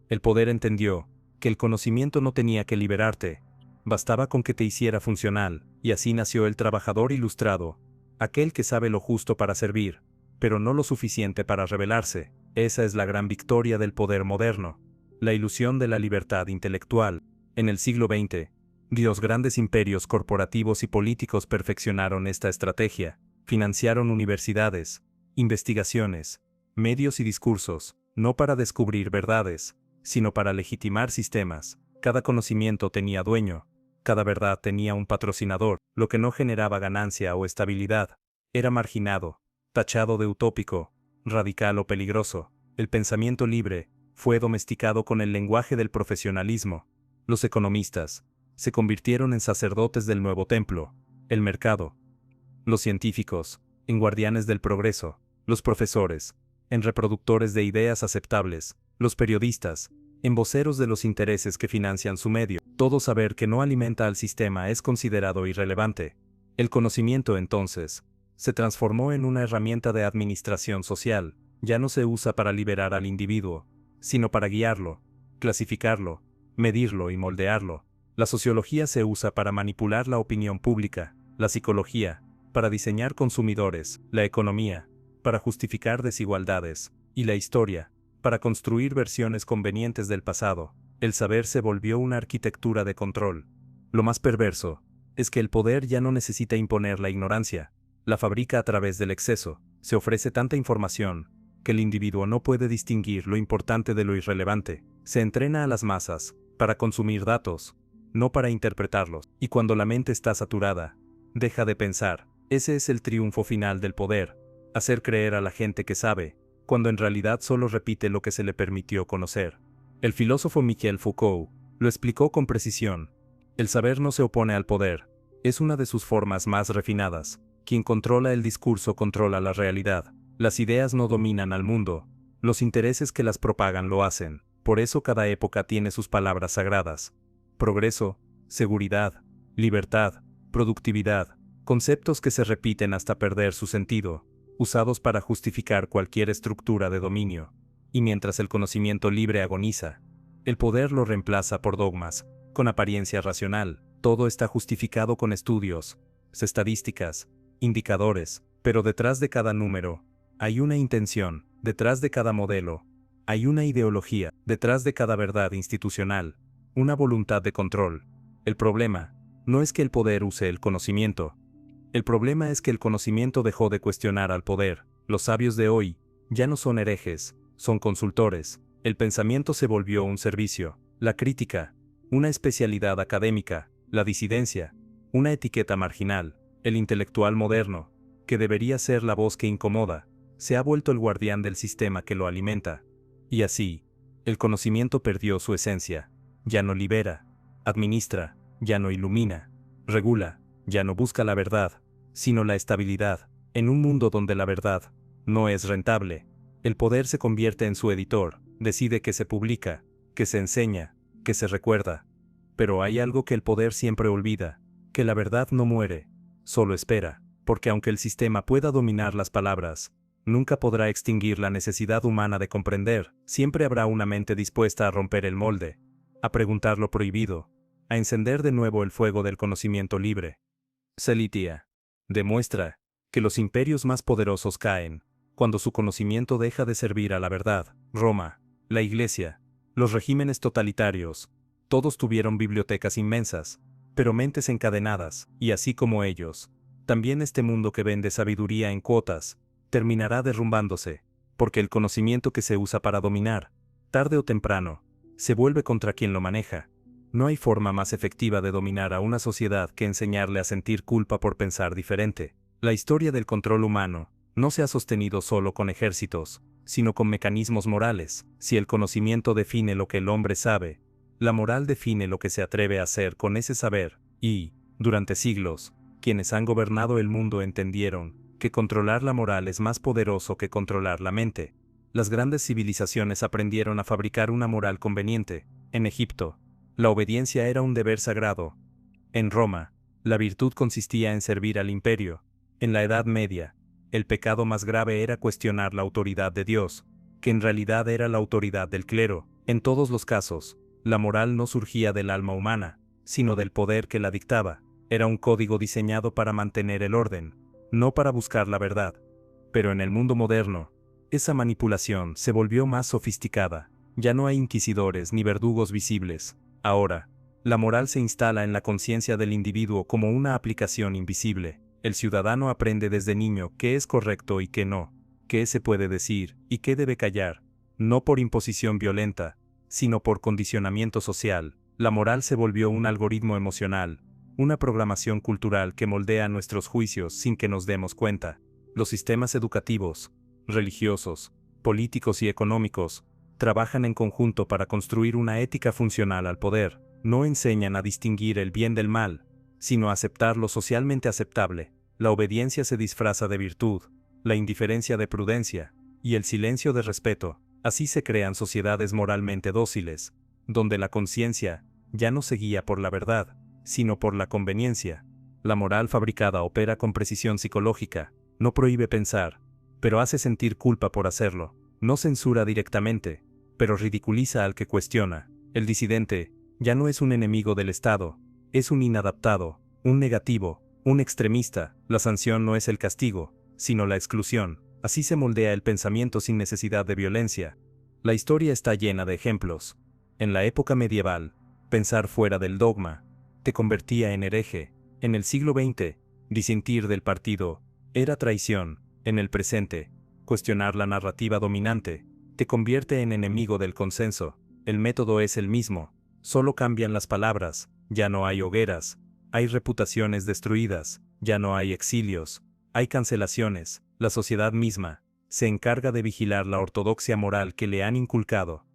El poder entendió que el conocimiento no tenía que liberarte, bastaba con que te hiciera funcional, y así nació el trabajador ilustrado, aquel que sabe lo justo para servir, pero no lo suficiente para rebelarse. Esa es la gran victoria del poder moderno, la ilusión de la libertad intelectual. En el siglo XX, los grandes imperios corporativos y políticos perfeccionaron esta estrategia, financiaron universidades, investigaciones, medios y discursos, no para descubrir verdades, sino para legitimar sistemas. Cada conocimiento tenía dueño, cada verdad tenía un patrocinador. Lo que no generaba ganancia o estabilidad era marginado, tachado de utópico, radical o peligroso. El pensamiento libre fue domesticado con el lenguaje del profesionalismo. Los economistas se convirtieron en sacerdotes del nuevo templo. El mercado, los científicos, en guardianes del progreso. Los profesores, en reproductores de ideas aceptables. Los periodistas, en voceros de los intereses que financian su medio. Todo saber que no alimenta al sistema es considerado irrelevante. El conocimiento, entonces, se transformó en una herramienta de administración social. Ya no se usa para liberar al individuo, sino para guiarlo, clasificarlo, medirlo y moldearlo. La sociología se usa para manipular la opinión pública, la psicología, para diseñar consumidores, la economía, para justificar desigualdades, y la historia, para construir versiones convenientes del pasado. El saber se volvió una arquitectura de control. Lo más perverso es que el poder ya no necesita imponer la ignorancia, la fabrica a través del exceso. Se ofrece tanta información que el individuo no puede distinguir lo importante de lo irrelevante. Se entrena a las masas para consumir datos, no para interpretarlos. Y cuando la mente está saturada, deja de pensar. Ese es el triunfo final del poder: hacer creer a la gente que sabe, cuando en realidad solo repite lo que se le permitió conocer. El filósofo Michel Foucault lo explicó con precisión. El saber no se opone al poder, es una de sus formas más refinadas. Quien controla el discurso controla la realidad. Las ideas no dominan al mundo, los intereses que las propagan lo hacen. Por eso cada época tiene sus palabras sagradas: progreso, seguridad, libertad, productividad, conceptos que se repiten hasta perder su sentido, usados para justificar cualquier estructura de dominio. Y mientras el conocimiento libre agoniza, el poder lo reemplaza por dogmas, con apariencia racional. Todo está justificado con estudios, estadísticas, indicadores, pero detrás de cada número hay una intención, detrás de cada modelo hay una ideología, detrás de cada verdad institucional, una voluntad de control. El problema no es que el poder use el conocimiento. El problema es que el conocimiento dejó de cuestionar al poder. Los sabios de hoy ya no son herejes, son consultores. El pensamiento se volvió un servicio, la crítica, una especialidad académica, la disidencia, una etiqueta marginal. El intelectual moderno, que debería ser la voz que incomoda, se ha vuelto el guardián del sistema que lo alimenta. Y así, el conocimiento perdió su esencia. Ya no libera, administra, ya no ilumina, regula, ya no busca la verdad, sino la estabilidad. En un mundo donde la verdad no es rentable, el poder se convierte en su editor, decide qué se publica, qué se enseña, qué se recuerda. Pero hay algo que el poder siempre olvida, que la verdad no muere, solo espera, porque aunque el sistema pueda dominar las palabras, nunca podrá extinguir la necesidad humana de comprender, siempre habrá una mente dispuesta a romper el molde, a preguntar lo prohibido, a encender de nuevo el fuego del conocimiento libre. Celitia demuestra que los imperios más poderosos caen cuando su conocimiento deja de servir a la verdad. Roma, la Iglesia, los regímenes totalitarios, todos tuvieron bibliotecas inmensas, pero mentes encadenadas, y así como ellos, también este mundo que vende sabiduría en cuotas, terminará derrumbándose, porque el conocimiento que se usa para dominar, tarde o temprano, se vuelve contra quien lo maneja. No hay forma más efectiva de dominar a una sociedad que enseñarle a sentir culpa por pensar diferente. La historia del control humano no se ha sostenido solo con ejércitos, sino con mecanismos morales. Si el conocimiento define lo que el hombre sabe, la moral define lo que se atreve a hacer con ese saber, y, durante siglos, quienes han gobernado el mundo entendieron que controlar la moral es más poderoso que controlar la mente. Las grandes civilizaciones aprendieron a fabricar una moral conveniente. En Egipto, la obediencia era un deber sagrado. En Roma, la virtud consistía en servir al imperio. En la Edad Media, el pecado más grave era cuestionar la autoridad de Dios, que en realidad era la autoridad del clero. En todos los casos, la moral no surgía del alma humana, sino del poder que la dictaba. Era un código diseñado para mantener el orden, no para buscar la verdad. Pero en el mundo moderno, esa manipulación se volvió más sofisticada. Ya no hay inquisidores ni verdugos visibles. Ahora, la moral se instala en la conciencia del individuo como una aplicación invisible. El ciudadano aprende desde niño qué es correcto y qué no, qué se puede decir y qué debe callar, no por imposición violenta, sino por condicionamiento social. La moral se volvió un algoritmo emocional, una programación cultural que moldea nuestros juicios sin que nos demos cuenta. Los sistemas educativos, religiosos, políticos y económicos trabajan en conjunto para construir una ética funcional al poder. No enseñan a distinguir el bien del mal, sino a aceptar lo socialmente aceptable. La obediencia se disfraza de virtud, la indiferencia de prudencia, y el silencio de respeto. Así se crean sociedades moralmente dóciles, donde la conciencia ya no se guía por la verdad, sino por la conveniencia. La moral fabricada opera con precisión psicológica, no prohíbe pensar, pero hace sentir culpa por hacerlo. No censura directamente, pero ridiculiza al que cuestiona. El disidente ya no es un enemigo del Estado, es un inadaptado, un negativo, un extremista. La sanción no es el castigo, sino la exclusión. Así se moldea el pensamiento sin necesidad de violencia. La historia está llena de ejemplos. En la época medieval, pensar fuera del dogma te convertía en hereje. En el siglo XX, disentir del partido era traición. En el presente, cuestionar la narrativa dominante te convierte en enemigo del consenso. El método es el mismo, solo cambian las palabras. Ya no hay hogueras, hay reputaciones destruidas, ya no hay exilios, hay cancelaciones. La sociedad misma se encarga de vigilar la ortodoxia moral que le han inculcado.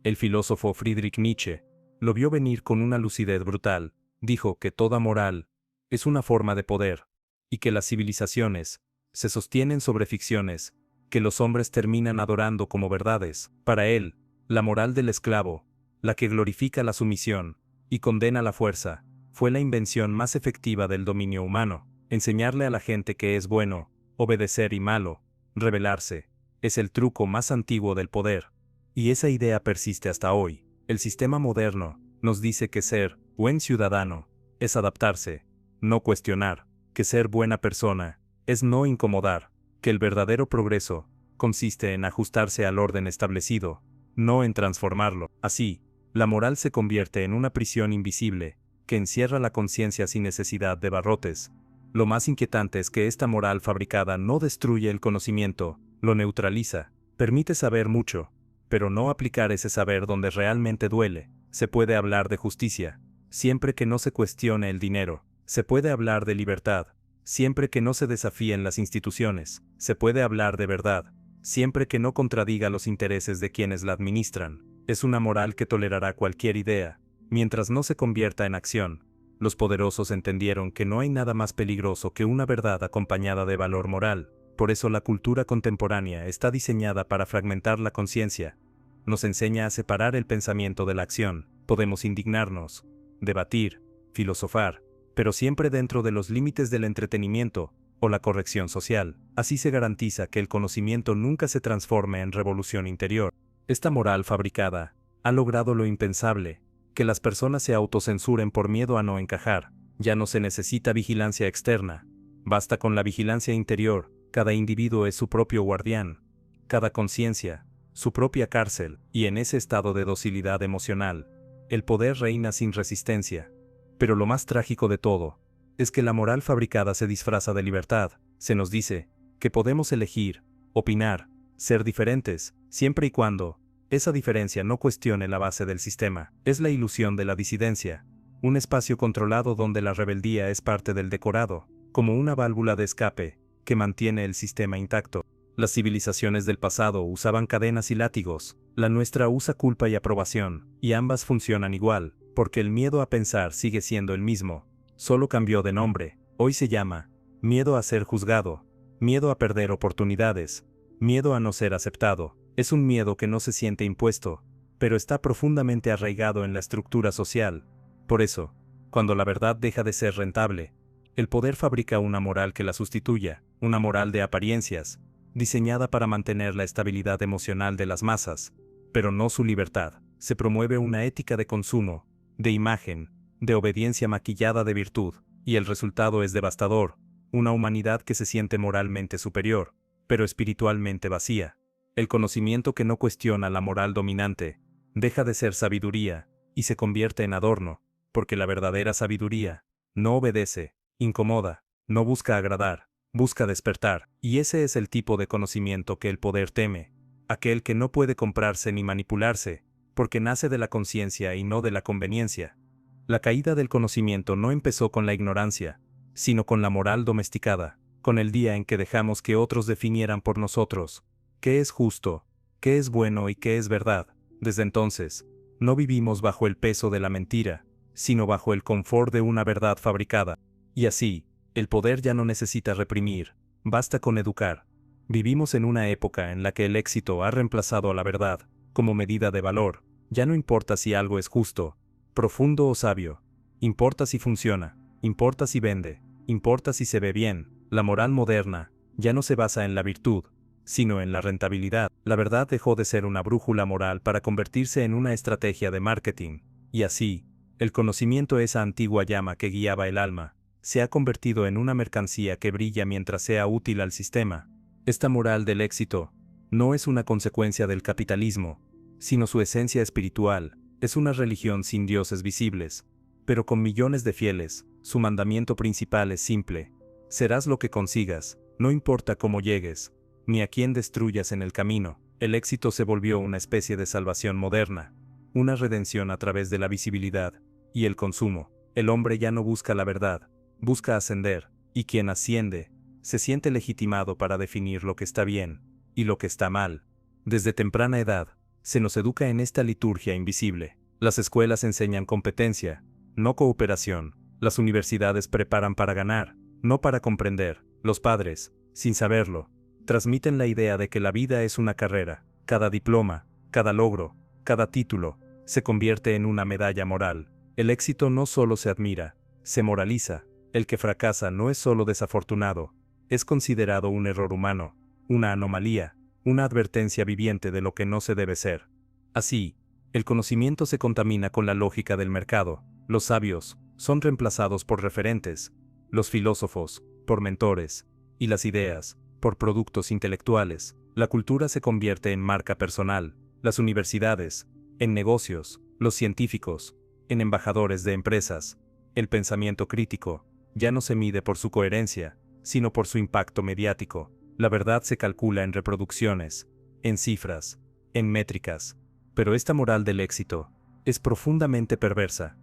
El filósofo Friedrich Nietzsche lo vio venir con una lucidez brutal. Dijo que toda moral es una forma de poder, y que las civilizaciones se sostienen sobre ficciones que los hombres terminan adorando como verdades. Para él, la moral del esclavo, la que glorifica la sumisión y condena la fuerza, fue la invención más efectiva del dominio humano. Enseñarle a la gente que es bueno, obedecer y malo, rebelarse, es el truco más antiguo del poder. Y esa idea persiste hasta hoy. El sistema moderno nos dice que ser buen ciudadano es adaptarse, no cuestionar, que ser buena persona es no incomodar, que el verdadero progreso consiste en ajustarse al orden establecido, no en transformarlo. Así, la moral se convierte en una prisión invisible, que encierra la conciencia sin necesidad de barrotes. Lo más inquietante es que esta moral fabricada no destruye el conocimiento, lo neutraliza. Permite saber mucho, pero no aplicar ese saber donde realmente duele. Se puede hablar de justicia, siempre que no se cuestione el dinero. Se puede hablar de libertad, siempre que no se desafíen las instituciones. Se puede hablar de verdad, siempre que no contradiga los intereses de quienes la administran. Es una moral que tolerará cualquier idea, mientras no se convierta en acción. Los poderosos entendieron que no hay nada más peligroso que una verdad acompañada de valor moral. Por eso la cultura contemporánea está diseñada para fragmentar la conciencia. Nos enseña a separar el pensamiento de la acción. Podemos indignarnos, debatir, filosofar, pero siempre dentro de los límites del entretenimiento o la corrección social. Así se garantiza que el conocimiento nunca se transforme en revolución interior. Esta moral fabricada ha logrado lo impensable, que las personas se autocensuren por miedo a no encajar. Ya no se necesita vigilancia externa, basta con la vigilancia interior. Cada individuo es su propio guardián, cada conciencia, su propia cárcel, y en ese estado de docilidad emocional, el poder reina sin resistencia. Pero lo más trágico de todo, es que la moral fabricada se disfraza de libertad. Se nos dice que podemos elegir, opinar, ser diferentes, siempre y cuando esa diferencia no cuestione la base del sistema. Es la ilusión de la disidencia, un espacio controlado donde la rebeldía es parte del decorado, como una válvula de escape que mantiene el sistema intacto. Las civilizaciones del pasado usaban cadenas y látigos, la nuestra usa culpa y aprobación, y ambas funcionan igual, porque el miedo a pensar sigue siendo el mismo, solo cambió de nombre. Hoy se llama miedo a ser juzgado, miedo a perder oportunidades, miedo a no ser aceptado. Es un miedo que no se siente impuesto, pero está profundamente arraigado en la estructura social. Por eso, cuando la verdad deja de ser rentable, el poder fabrica una moral que la sustituya, una moral de apariencias, diseñada para mantener la estabilidad emocional de las masas, pero no su libertad. Se promueve una ética de consumo, de imagen, de obediencia maquillada de virtud, y el resultado es devastador, una humanidad que se siente moralmente superior, pero espiritualmente vacía. El conocimiento que no cuestiona la moral dominante, deja de ser sabiduría, y se convierte en adorno, porque la verdadera sabiduría no obedece, incomoda, no busca agradar, busca despertar, y ese es el tipo de conocimiento que el poder teme, aquel que no puede comprarse ni manipularse, porque nace de la conciencia y no de la conveniencia. La caída del conocimiento no empezó con la ignorancia, sino con la moral domesticada, con el día en que dejamos que otros definieran por nosotros qué es justo, qué es bueno y qué es verdad. Desde entonces, no vivimos bajo el peso de la mentira, sino bajo el confort de una verdad fabricada. Y así, el poder ya no necesita reprimir, basta con educar. Vivimos en una época en la que el éxito ha reemplazado a la verdad, como medida de valor. Ya no importa si algo es justo, profundo o sabio, importa si funciona, importa si vende, importa si se ve bien. La moral moderna ya no se basa en la virtud, sino en la rentabilidad. La verdad dejó de ser una brújula moral para convertirse en una estrategia de marketing, y así, el conocimiento, esa antigua llama que guiaba el alma, se ha convertido en una mercancía que brilla mientras sea útil al sistema. Esta moral del éxito no es una consecuencia del capitalismo, sino su esencia espiritual. Es una religión sin dioses visibles, pero con millones de fieles. Su mandamiento principal es simple: serás lo que consigas, no importa cómo llegues, ni a quién destruyas en el camino. El éxito se volvió una especie de salvación moderna, una redención a través de la visibilidad y el consumo. El hombre ya no busca la verdad, busca ascender, y quien asciende se siente legitimado para definir lo que está bien y lo que está mal. Desde temprana edad, se nos educa en esta liturgia invisible. Las escuelas enseñan competencia, no cooperación. Las universidades preparan para ganar, no para comprender. Los padres, sin saberlo, transmiten la idea de que la vida es una carrera. Cada diploma, cada logro, cada título, se convierte en una medalla moral. El éxito no solo se admira, se moraliza. El que fracasa no es solo desafortunado, es considerado un error humano, una anomalía, una advertencia viviente de lo que no se debe ser. Así, el conocimiento se contamina con la lógica del mercado. Los sabios son reemplazados por referentes, los filósofos por mentores, y las ideas por productos intelectuales. La cultura se convierte en marca personal, las universidades en negocios, los científicos en embajadores de empresas. El pensamiento crítico ya no se mide por su coherencia, sino por su impacto mediático. La verdad se calcula en reproducciones, en cifras, en métricas. Pero esta moral del éxito es profundamente perversa,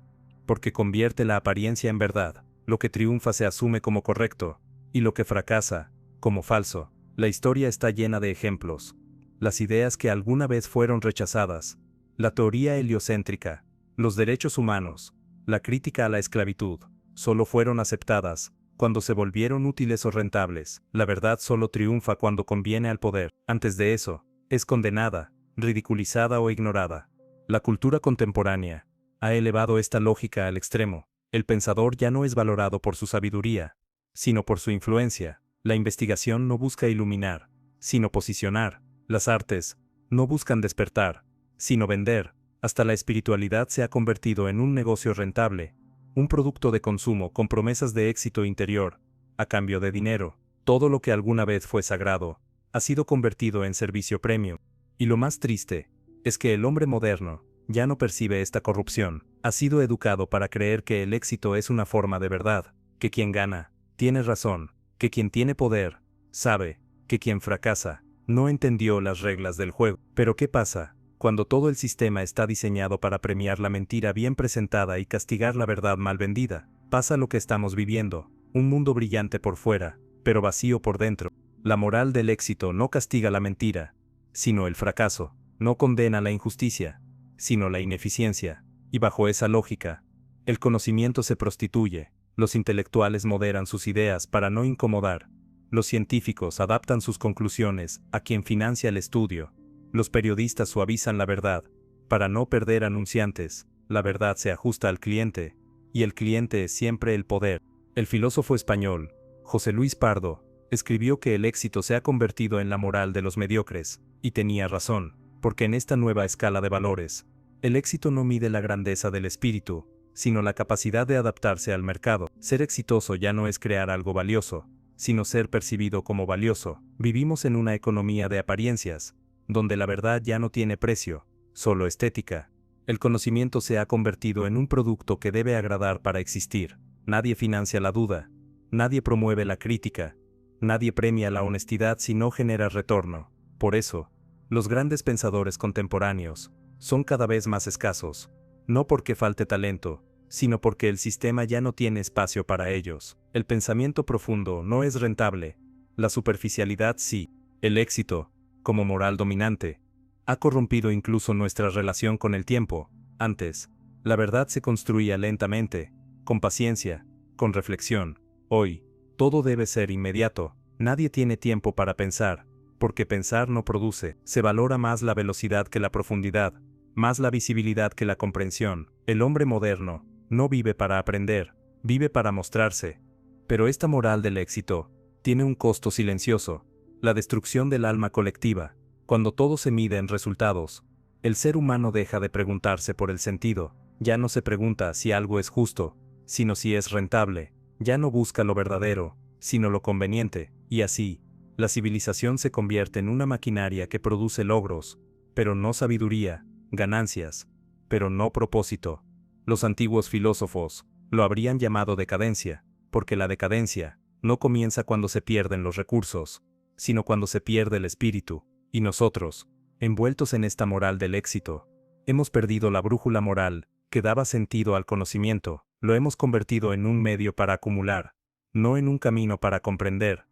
porque convierte la apariencia en verdad. Lo que triunfa se asume como correcto, y lo que fracasa, como falso. La historia está llena de ejemplos. Las ideas que alguna vez fueron rechazadas, la teoría heliocéntrica, los derechos humanos, la crítica a la esclavitud, solo fueron aceptadas cuando se volvieron útiles o rentables. La verdad solo triunfa cuando conviene al poder. Antes de eso, es condenada, ridiculizada o ignorada. La cultura contemporánea ha elevado esta lógica al extremo. El pensador ya no es valorado por su sabiduría, sino por su influencia. La investigación no busca iluminar, sino posicionar. Las artes no buscan despertar, sino vender. Hasta la espiritualidad se ha convertido en un negocio rentable, un producto de consumo con promesas de éxito interior, a cambio de dinero. Todo lo que alguna vez fue sagrado ha sido convertido en servicio premium. Y lo más triste es que el hombre moderno ya no percibe esta corrupción. Ha sido educado para creer que el éxito es una forma de verdad, que quien gana tiene razón, que quien tiene poder sabe, que quien fracasa no entendió las reglas del juego. Pero ¿qué pasa cuando todo el sistema está diseñado para premiar la mentira bien presentada y castigar la verdad mal vendida? Pasa lo que estamos viviendo, un mundo brillante por fuera, pero vacío por dentro. La moral del éxito no castiga la mentira, sino el fracaso, no condena la injusticia, sino la ineficiencia. Y bajo esa lógica, el conocimiento se prostituye, los intelectuales moderan sus ideas para no incomodar, los científicos adaptan sus conclusiones a quien financia el estudio, los periodistas suavizan la verdad, para no perder anunciantes, la verdad se ajusta al cliente, y el cliente es siempre el poder. El filósofo español, José Luis Pardo, escribió que el éxito se ha convertido en la moral de los mediocres, y tenía razón, porque en esta nueva escala de valores, el éxito no mide la grandeza del espíritu, sino la capacidad de adaptarse al mercado. Ser exitoso ya no es crear algo valioso, sino ser percibido como valioso. Vivimos en una economía de apariencias, donde la verdad ya no tiene precio, solo estética. El conocimiento se ha convertido en un producto que debe agradar para existir. Nadie financia la duda, nadie promueve la crítica, nadie premia la honestidad si no genera retorno. Por eso, los grandes pensadores contemporáneos son cada vez más escasos, no porque falte talento, sino porque el sistema ya no tiene espacio para ellos. El pensamiento profundo no es rentable, la superficialidad sí. El éxito, como moral dominante, ha corrompido incluso nuestra relación con el tiempo. Antes, la verdad se construía lentamente, con paciencia, con reflexión. Hoy, todo debe ser inmediato, nadie tiene tiempo para pensar, porque pensar no produce. Se valora más la velocidad que la profundidad, más la visibilidad que la comprensión. El hombre moderno no vive para aprender, vive para mostrarse. Pero esta moral del éxito tiene un costo silencioso, la destrucción del alma colectiva. Cuando todo se mide en resultados, el ser humano deja de preguntarse por el sentido, ya no se pregunta si algo es justo, sino si es rentable, ya no busca lo verdadero, sino lo conveniente, y así, la civilización se convierte en una maquinaria que produce logros, pero no sabiduría, ganancias, pero no propósito. Los antiguos filósofos lo habrían llamado decadencia, porque la decadencia no comienza cuando se pierden los recursos, sino cuando se pierde el espíritu. Y nosotros, envueltos en esta moral del éxito, hemos perdido la brújula moral que daba sentido al conocimiento, lo hemos convertido en un medio para acumular, no en un camino para comprender.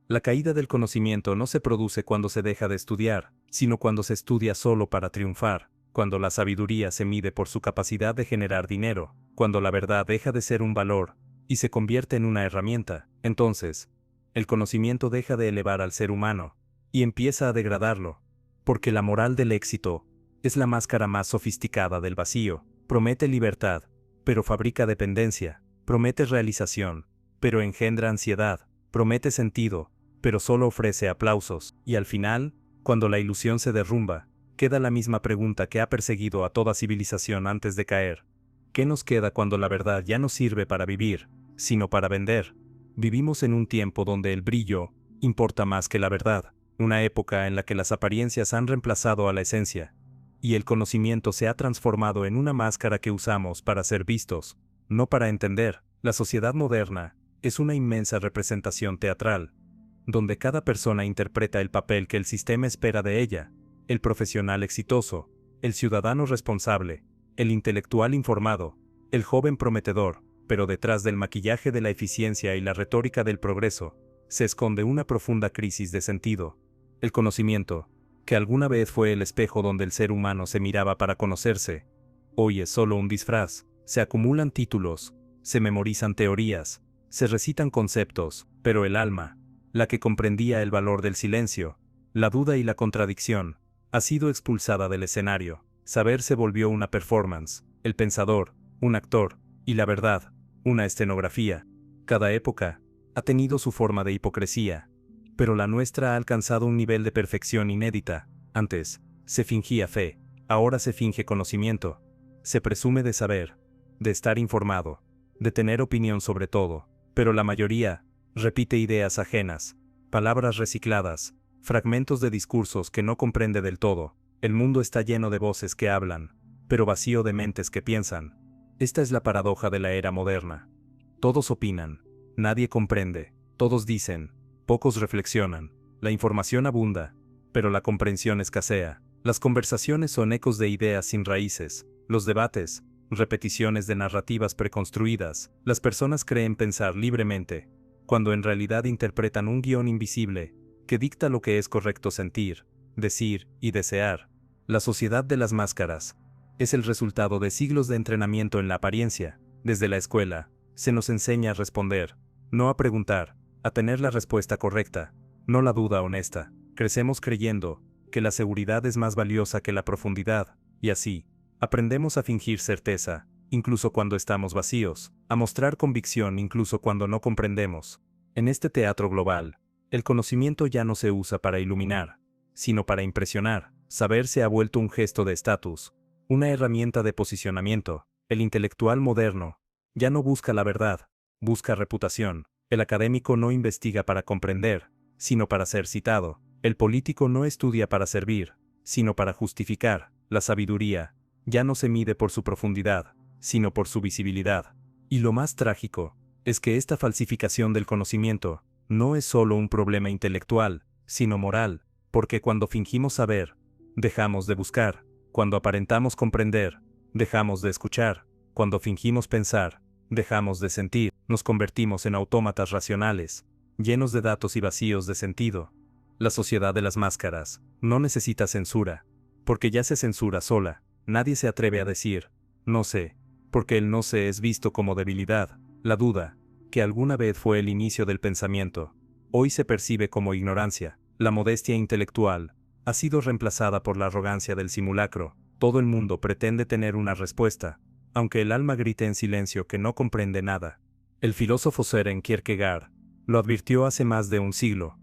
La caída del conocimiento no se produce cuando se deja de estudiar, sino cuando se estudia solo para triunfar, cuando la sabiduría se mide por su capacidad de generar dinero, cuando la verdad deja de ser un valor y se convierte en una herramienta. Entonces, el conocimiento deja de elevar al ser humano y empieza a degradarlo, porque la moral del éxito es la máscara más sofisticada del vacío. Promete libertad, pero fabrica dependencia, promete realización, pero engendra ansiedad, promete sentido, pero solo ofrece aplausos, y al final, cuando la ilusión se derrumba, queda la misma pregunta que ha perseguido a toda civilización antes de caer. ¿Qué nos queda cuando la verdad ya no sirve para vivir, sino para vender? Vivimos en un tiempo donde el brillo importa más que la verdad, una época en la que las apariencias han reemplazado a la esencia, y el conocimiento se ha transformado en una máscara que usamos para ser vistos, no para entender. La sociedad moderna es una inmensa representación teatral, donde cada persona interpreta el papel que el sistema espera de ella: el profesional exitoso, el ciudadano responsable, el intelectual informado, el joven prometedor. Pero detrás del maquillaje de la eficiencia y la retórica del progreso, se esconde una profunda crisis de sentido. El conocimiento, que alguna vez fue el espejo donde el ser humano se miraba para conocerse, hoy es solo un disfraz. Se acumulan títulos, se memorizan teorías, se recitan conceptos, pero el alma, la que comprendía el valor del silencio, la duda y la contradicción, ha sido expulsada del escenario. Saber se volvió una performance, el pensador, un actor, y la verdad, una escenografía. Cada época ha tenido su forma de hipocresía, pero la nuestra ha alcanzado un nivel de perfección inédita. Antes, se fingía fe, ahora se finge conocimiento. Se presume de saber, de estar informado, de tener opinión sobre todo, pero la mayoría repite ideas ajenas, palabras recicladas, fragmentos de discursos que no comprende del todo. El mundo está lleno de voces que hablan, pero vacío de mentes que piensan. Esta es la paradoja de la era moderna. Todos opinan, nadie comprende, todos dicen, pocos reflexionan. La información abunda, pero la comprensión escasea. Las conversaciones son ecos de ideas sin raíces, los debates, repeticiones de narrativas preconstruidas. Las personas creen pensar libremente, cuando en realidad interpretan un guión invisible, que dicta lo que es correcto sentir, decir y desear. La sociedad de las máscaras es el resultado de siglos de entrenamiento en la apariencia. Desde la escuela, se nos enseña a responder, no a preguntar, a tener la respuesta correcta, no la duda honesta. Crecemos creyendo que la seguridad es más valiosa que la profundidad, y así, aprendemos a fingir certeza, incluso cuando estamos vacíos, a mostrar convicción incluso cuando no comprendemos. En este teatro global, el conocimiento ya no se usa para iluminar, sino para impresionar. Saber se ha vuelto un gesto de estatus, una herramienta de posicionamiento. El intelectual moderno ya no busca la verdad, busca reputación. El académico no investiga para comprender, sino para ser citado. El político no estudia para servir, sino para justificar. La sabiduría ya no se mide por su profundidad, sino por su visibilidad. Y lo más trágico es que esta falsificación del conocimiento no es solo un problema intelectual, sino moral, porque cuando fingimos saber, dejamos de buscar. Cuando aparentamos comprender, dejamos de escuchar. Cuando fingimos pensar, dejamos de sentir. Nos convertimos en autómatas racionales, llenos de datos y vacíos de sentido. La sociedad de las máscaras no necesita censura, porque ya se censura sola. Nadie se atreve a decir, no sé, porque el no sé es visto como debilidad. La duda, que alguna vez fue el inicio del pensamiento, hoy se percibe como ignorancia. La modestia intelectual ha sido reemplazada por la arrogancia del simulacro. Todo el mundo pretende tener una respuesta, aunque el alma grite en silencio que no comprende nada. El filósofo Søren Kierkegaard lo advirtió hace más de un siglo.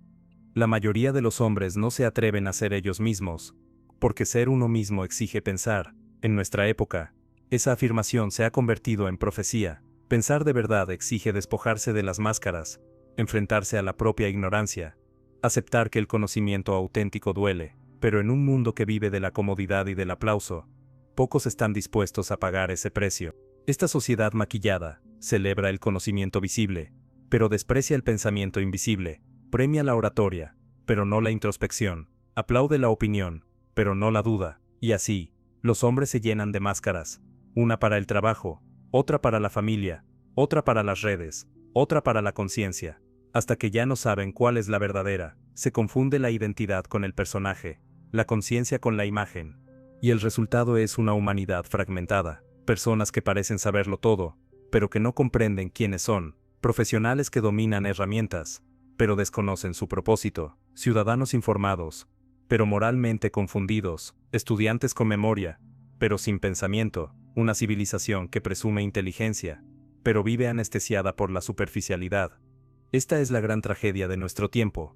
La mayoría de los hombres no se atreven a ser ellos mismos, porque ser uno mismo exige pensar. En nuestra época, esa afirmación se ha convertido en profecía. Pensar de verdad exige despojarse de las máscaras, enfrentarse a la propia ignorancia, aceptar que el conocimiento auténtico duele, pero en un mundo que vive de la comodidad y del aplauso, pocos están dispuestos a pagar ese precio. Esta sociedad maquillada celebra el conocimiento visible, pero desprecia el pensamiento invisible, premia la oratoria, pero no la introspección, aplaude la opinión, pero no la duda, y así, los hombres se llenan de máscaras, una para el trabajo, otra para la familia, otra para las redes, otra para la conciencia, hasta que ya no saben cuál es la verdadera. Se confunde la identidad con el personaje, la conciencia con la imagen, y el resultado es una humanidad fragmentada, personas que parecen saberlo todo, pero que no comprenden quiénes son, profesionales que dominan herramientas, pero desconocen su propósito, ciudadanos informados, pero moralmente confundidos, estudiantes con memoria, pero sin pensamiento, una civilización que presume inteligencia, pero vive anestesiada por la superficialidad. Esta es la gran tragedia de nuestro tiempo.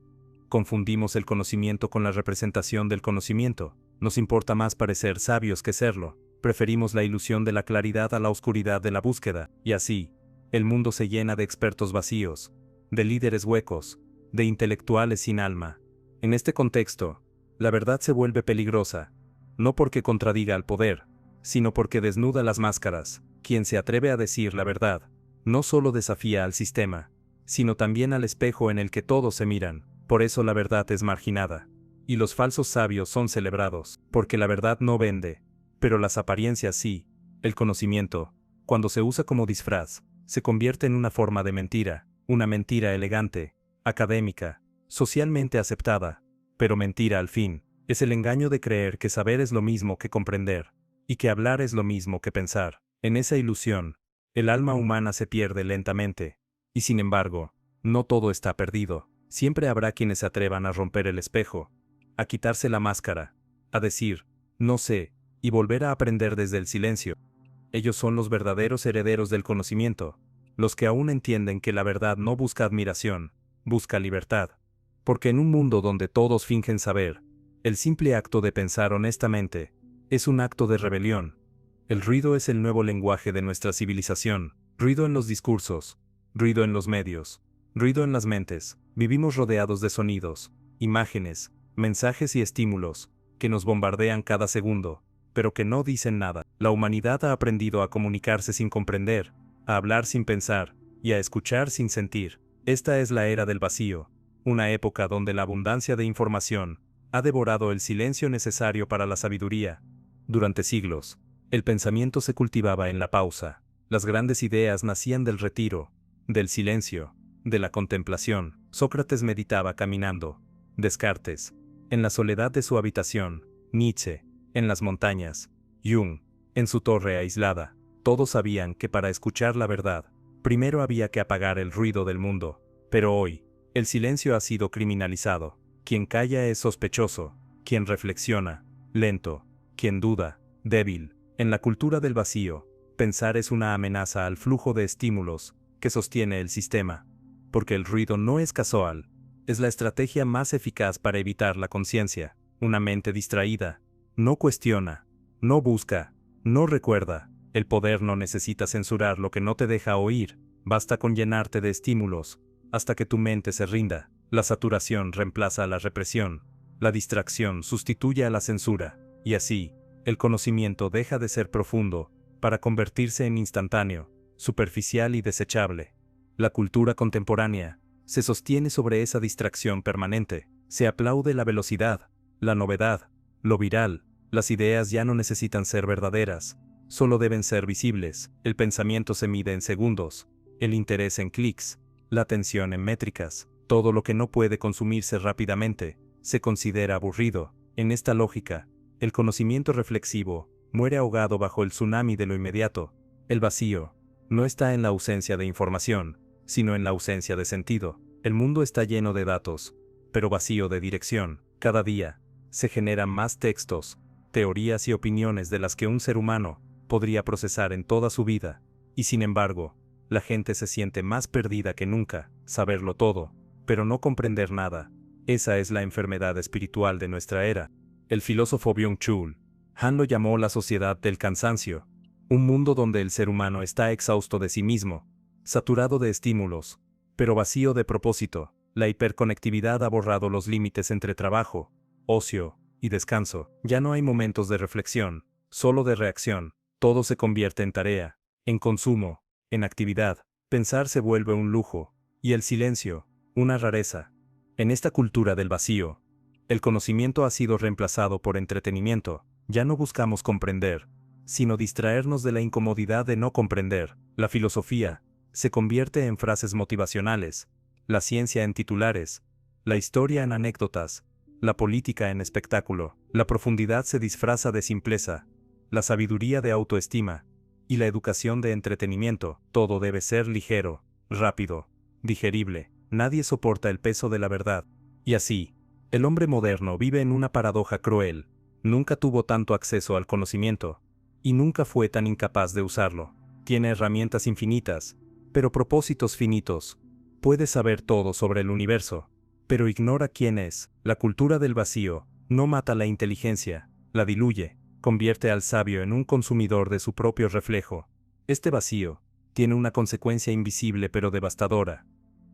Confundimos el conocimiento con la representación del conocimiento. Nos importa más parecer sabios que serlo. Preferimos la ilusión de la claridad a la oscuridad de la búsqueda, y así, el mundo se llena de expertos vacíos, de líderes huecos, de intelectuales sin alma. En este contexto, la verdad se vuelve peligrosa, no porque contradiga al poder, sino porque desnuda las máscaras. Quien se atreve a decir la verdad, no solo desafía al sistema, sino también al espejo en el que todos se miran. Por eso la verdad es marginada, y los falsos sabios son celebrados, porque la verdad no vende, pero las apariencias sí. El conocimiento, cuando se usa como disfraz, se convierte en una forma de mentira, una mentira elegante, académica, socialmente aceptada, pero mentira al fin. Es el engaño de creer que saber es lo mismo que comprender, y que hablar es lo mismo que pensar. En esa ilusión, el alma humana se pierde lentamente. Y sin embargo, no todo está perdido. Siempre habrá quienes se atrevan a romper el espejo, a quitarse la máscara, a decir, no sé, y volver a aprender desde el silencio. Ellos son los verdaderos herederos del conocimiento, los que aún entienden que la verdad no busca admiración, busca libertad. Porque en un mundo donde todos fingen saber, el simple acto de pensar honestamente es un acto de rebelión. El ruido es el nuevo lenguaje de nuestra civilización, ruido en los discursos, ruido en los medios, ruido en las mentes. Vivimos rodeados de sonidos, imágenes, mensajes y estímulos, que nos bombardean cada segundo, pero que no dicen nada. La humanidad ha aprendido a comunicarse sin comprender, a hablar sin pensar, y a escuchar sin sentir. Esta es la era del vacío, una época donde la abundancia de información ha devorado el silencio necesario para la sabiduría. Durante siglos, el pensamiento se cultivaba en la pausa. Las grandes ideas nacían del retiro, del silencio, de la contemplación. Sócrates meditaba caminando, Descartes, en la soledad de su habitación, Nietzsche, en las montañas, Jung, en su torre aislada. Todos sabían que para escuchar la verdad, primero había que apagar el ruido del mundo. Pero hoy, el silencio ha sido criminalizado. Quien calla es sospechoso, quien reflexiona, lento, quien duda, débil. En la cultura del vacío, pensar es una amenaza al flujo de estímulos que sostiene el sistema. Porque el ruido no es casual, es la estrategia más eficaz para evitar la conciencia. Una mente distraída no cuestiona, no busca, no recuerda. El poder no necesita censurar lo que no te deja oír, basta con llenarte de estímulos, hasta que tu mente se rinda. La saturación reemplaza a la represión, la distracción sustituye a la censura, y así, el conocimiento deja de ser profundo, para convertirse en instantáneo, superficial y desechable. La cultura contemporánea se sostiene sobre esa distracción permanente. Se aplaude la velocidad, la novedad, lo viral. Las ideas ya no necesitan ser verdaderas, solo deben ser visibles. El pensamiento se mide en segundos, el interés en clics, la atención en métricas. Todo lo que no puede consumirse rápidamente se considera aburrido. En esta lógica, el conocimiento reflexivo muere ahogado bajo el tsunami de lo inmediato. El vacío no está en la ausencia de información, sino en la ausencia de sentido. El mundo está lleno de datos, pero vacío de dirección. Cada día se generan más textos, teorías y opiniones de las que un ser humano podría procesar en toda su vida, y sin embargo, la gente se siente más perdida que nunca. Saberlo todo, pero no comprender nada. Esa es la enfermedad espiritual de nuestra era. El filósofo Byung-Chul Han lo llamó la sociedad del cansancio, un mundo donde el ser humano está exhausto de sí mismo, saturado de estímulos, pero vacío de propósito. La hiperconectividad ha borrado los límites entre trabajo, ocio y descanso. Ya no hay momentos de reflexión, solo de reacción. Todo se convierte en tarea, en consumo, en actividad. Pensar se vuelve un lujo, y el silencio, una rareza. En esta cultura del vacío, el conocimiento ha sido reemplazado por entretenimiento. Ya no buscamos comprender, sino distraernos de la incomodidad de no comprender. La filosofía se convierte en frases motivacionales, la ciencia en titulares, la historia en anécdotas, la política en espectáculo. La profundidad se disfraza de simpleza, la sabiduría de autoestima, y la educación de entretenimiento. Todo debe ser ligero, rápido, digerible. Nadie soporta el peso de la verdad. Y así, el hombre moderno vive en una paradoja cruel. Nunca tuvo tanto acceso al conocimiento, y nunca fue tan incapaz de usarlo. Tiene herramientas infinitas, pero propósitos finitos. Puede saber todo sobre el universo, pero ignora quién es. La cultura del vacío no mata la inteligencia, la diluye, convierte al sabio en un consumidor de su propio reflejo. Este vacío tiene una consecuencia invisible pero devastadora: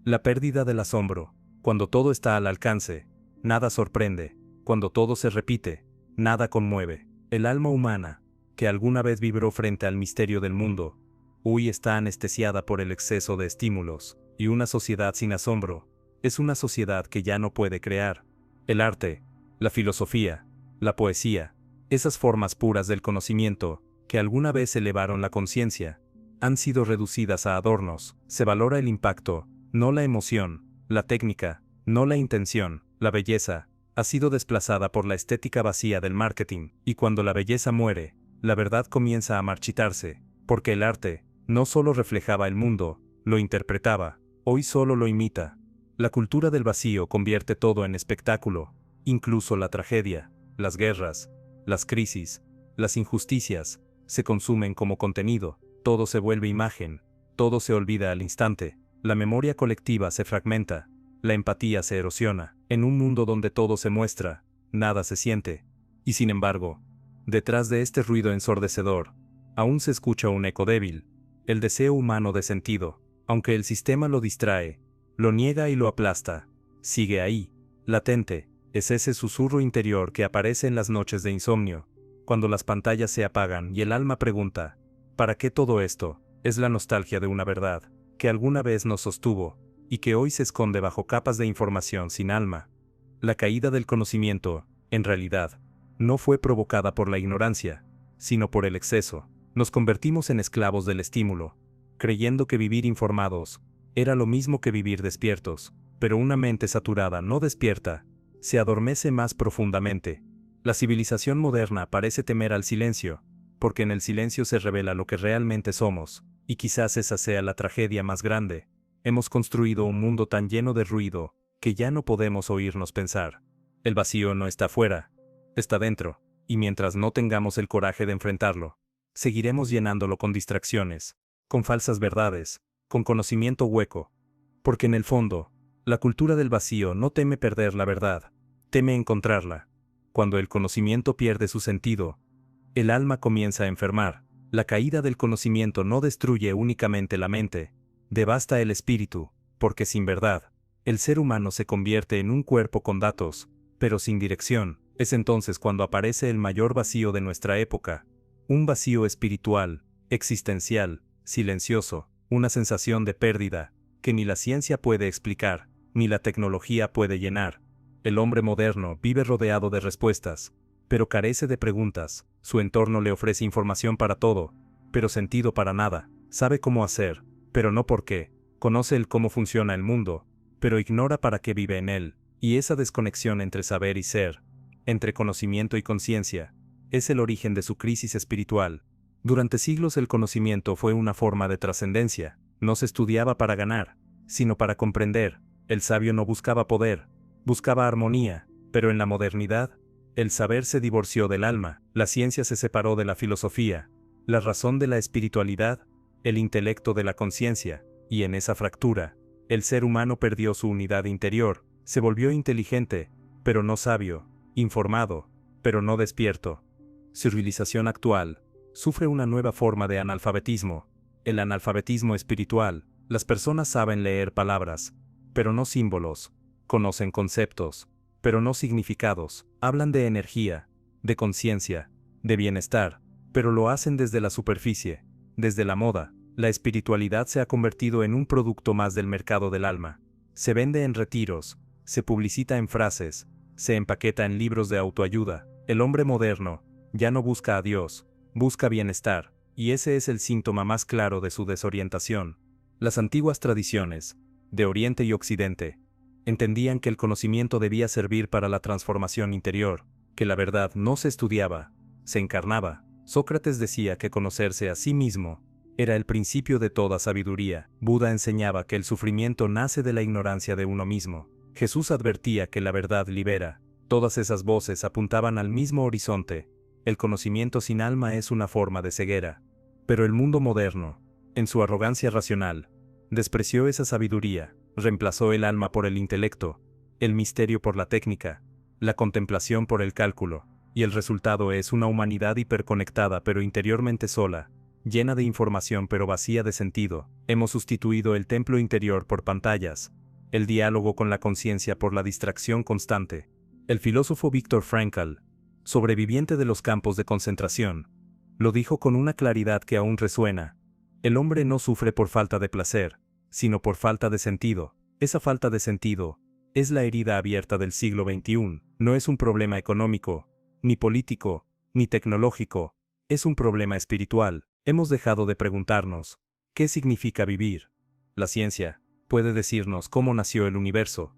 la pérdida del asombro. Cuando todo está al alcance, nada sorprende. Cuando todo se repite, nada conmueve. El alma humana, que alguna vez vibró frente al misterio del mundo, hoy está anestesiada por el exceso de estímulos, y una sociedad sin asombro es una sociedad que ya no puede crear. El arte, la filosofía, la poesía, esas formas puras del conocimiento, que alguna vez elevaron la conciencia, han sido reducidas a adornos. Se valora el impacto, no la emoción, la técnica, no la intención. La belleza ha sido desplazada por la estética vacía del marketing, y cuando la belleza muere, la verdad comienza a marchitarse, porque el arte no solo reflejaba el mundo, lo interpretaba, hoy solo lo imita. La cultura del vacío convierte todo en espectáculo, incluso la tragedia, las guerras, las crisis, las injusticias, se consumen como contenido, todo se vuelve imagen, todo se olvida al instante, la memoria colectiva se fragmenta, la empatía se erosiona, en un mundo donde todo se muestra, nada se siente. Y sin embargo, detrás de este ruido ensordecedor, aún se escucha un eco débil, el deseo humano de sentido, aunque el sistema lo distrae, lo niega y lo aplasta, sigue ahí, latente, es ese susurro interior que aparece en las noches de insomnio, cuando las pantallas se apagan y el alma pregunta, ¿para qué todo esto? Es la nostalgia de una verdad, que alguna vez nos sostuvo, y que hoy se esconde bajo capas de información sin alma. La caída del conocimiento, en realidad, no fue provocada por la ignorancia, sino por el exceso. Nos convertimos en esclavos del estímulo, creyendo que vivir informados era lo mismo que vivir despiertos, pero una mente saturada no despierta, se adormece más profundamente. La civilización moderna parece temer al silencio, porque en el silencio se revela lo que realmente somos, y quizás esa sea la tragedia más grande. Hemos construido un mundo tan lleno de ruido, que ya no podemos oírnos pensar. El vacío no está fuera, está dentro, y mientras no tengamos el coraje de enfrentarlo, seguiremos llenándolo con distracciones, con falsas verdades, con conocimiento hueco. Porque en el fondo, la cultura del vacío no teme perder la verdad, teme encontrarla. Cuando el conocimiento pierde su sentido, el alma comienza a enfermar. La caída del conocimiento no destruye únicamente la mente, devasta el espíritu, porque sin verdad, el ser humano se convierte en un cuerpo con datos, pero sin dirección. Es entonces cuando aparece el mayor vacío de nuestra época, un vacío espiritual, existencial, silencioso, una sensación de pérdida, que ni la ciencia puede explicar, ni la tecnología puede llenar. El hombre moderno vive rodeado de respuestas, pero carece de preguntas. Su entorno le ofrece información para todo, pero sentido para nada. Sabe cómo hacer, pero no por qué. Conoce el cómo funciona el mundo, pero ignora para qué vive en él. Y esa desconexión entre saber y ser, entre conocimiento y conciencia, es el origen de su crisis espiritual. Durante siglos el conocimiento fue una forma de trascendencia. No se estudiaba para ganar, sino para comprender. El sabio no buscaba poder, buscaba armonía, pero en la modernidad, el saber se divorció del alma, la ciencia se separó de la filosofía, la razón de la espiritualidad, el intelecto de la conciencia, y en esa fractura, el ser humano perdió su unidad interior, se volvió inteligente, pero no sabio, informado, pero no despierto. Civilización actual sufre una nueva forma de analfabetismo, el analfabetismo espiritual. Las personas saben leer palabras, pero no símbolos, conocen conceptos, pero no significados, hablan de energía, de conciencia, de bienestar, pero lo hacen desde la superficie, desde la moda. La espiritualidad se ha convertido en un producto más del mercado del alma. Se vende en retiros, se publicita en frases, se empaqueta en libros de autoayuda. El hombre moderno ya no busca a Dios, busca bienestar, y ese es el síntoma más claro de su desorientación. Las antiguas tradiciones, de Oriente y Occidente, entendían que el conocimiento debía servir para la transformación interior, que la verdad no se estudiaba, se encarnaba. Sócrates decía que conocerse a sí mismo era el principio de toda sabiduría. Buda enseñaba que el sufrimiento nace de la ignorancia de uno mismo. Jesús advertía que la verdad libera. Todas esas voces apuntaban al mismo horizonte. El conocimiento sin alma es una forma de ceguera. Pero el mundo moderno, en su arrogancia racional, despreció esa sabiduría, reemplazó el alma por el intelecto, el misterio por la técnica, la contemplación por el cálculo, y el resultado es una humanidad hiperconectada pero interiormente sola, llena de información pero vacía de sentido. Hemos sustituido el templo interior por pantallas, el diálogo con la conciencia por la distracción constante. El filósofo Viktor Frankl, sobreviviente de los campos de concentración, lo dijo con una claridad que aún resuena: el hombre no sufre por falta de placer, sino por falta de sentido. Esa falta de sentido es la herida abierta del siglo XXI. No es un problema económico, ni político, ni tecnológico, es un problema espiritual. Hemos dejado de preguntarnos, ¿qué significa vivir? La ciencia puede decirnos cómo nació el universo,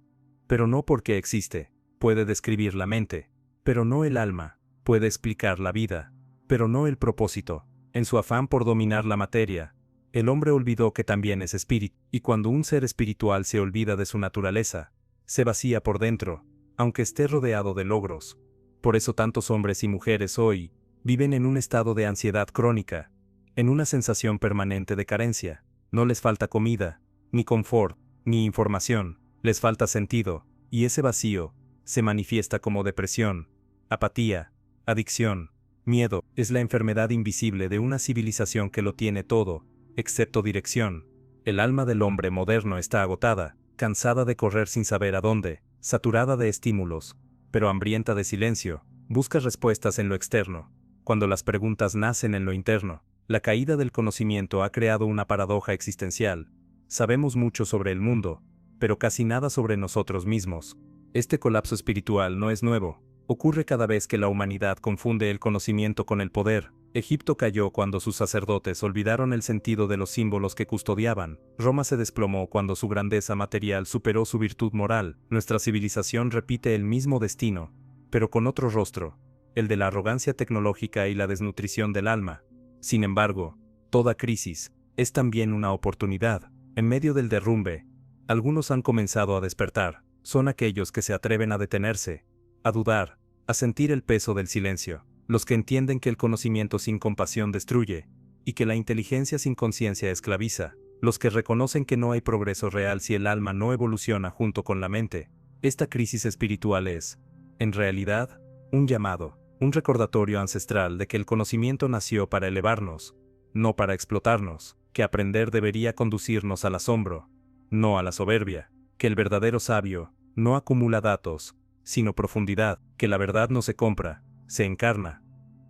pero no por qué existe. Puede describir la mente, pero no el alma. Puede explicar la vida, pero no el propósito. En su afán por dominar la materia, el hombre olvidó que también es espíritu, y cuando un ser espiritual se olvida de su naturaleza, se vacía por dentro, aunque esté rodeado de logros. Por eso tantos hombres y mujeres hoy Viven en un estado de ansiedad crónica, en una sensación permanente de carencia. No les falta comida, ni confort, ni información, les falta sentido, y ese vacío se manifiesta como depresión, apatía, adicción, miedo. Es la enfermedad invisible de una civilización que lo tiene todo, excepto dirección. El alma del hombre moderno está agotada, cansada de correr sin saber a dónde, saturada de estímulos, pero hambrienta de silencio. Busca respuestas en lo externo, cuando las preguntas nacen en lo interno. La caída del conocimiento ha creado una paradoja existencial. Sabemos mucho sobre el mundo, pero casi nada sobre nosotros mismos. Este colapso espiritual no es nuevo. Ocurre cada vez que la humanidad confunde el conocimiento con el poder. Egipto cayó cuando sus sacerdotes olvidaron el sentido de los símbolos que custodiaban. Roma se desplomó cuando su grandeza material superó su virtud moral. Nuestra civilización repite el mismo destino, pero con otro rostro, el de la arrogancia tecnológica y la desnutrición del alma. Sin embargo, toda crisis es también una oportunidad. En medio del derrumbe, algunos han comenzado a despertar. Son aquellos que se atreven a detenerse, a dudar, a sentir el peso del silencio. Los que entienden que el conocimiento sin compasión destruye, y que la inteligencia sin conciencia esclaviza. Los que reconocen que no hay progreso real si el alma no evoluciona junto con la mente. Esta crisis espiritual es, en realidad, un llamado, un recordatorio ancestral de que el conocimiento nació para elevarnos, no para explotarnos, que aprender debería conducirnos al asombro, no a la soberbia, que el verdadero sabio no acumula datos, sino profundidad, que la verdad no se compra, se encarna.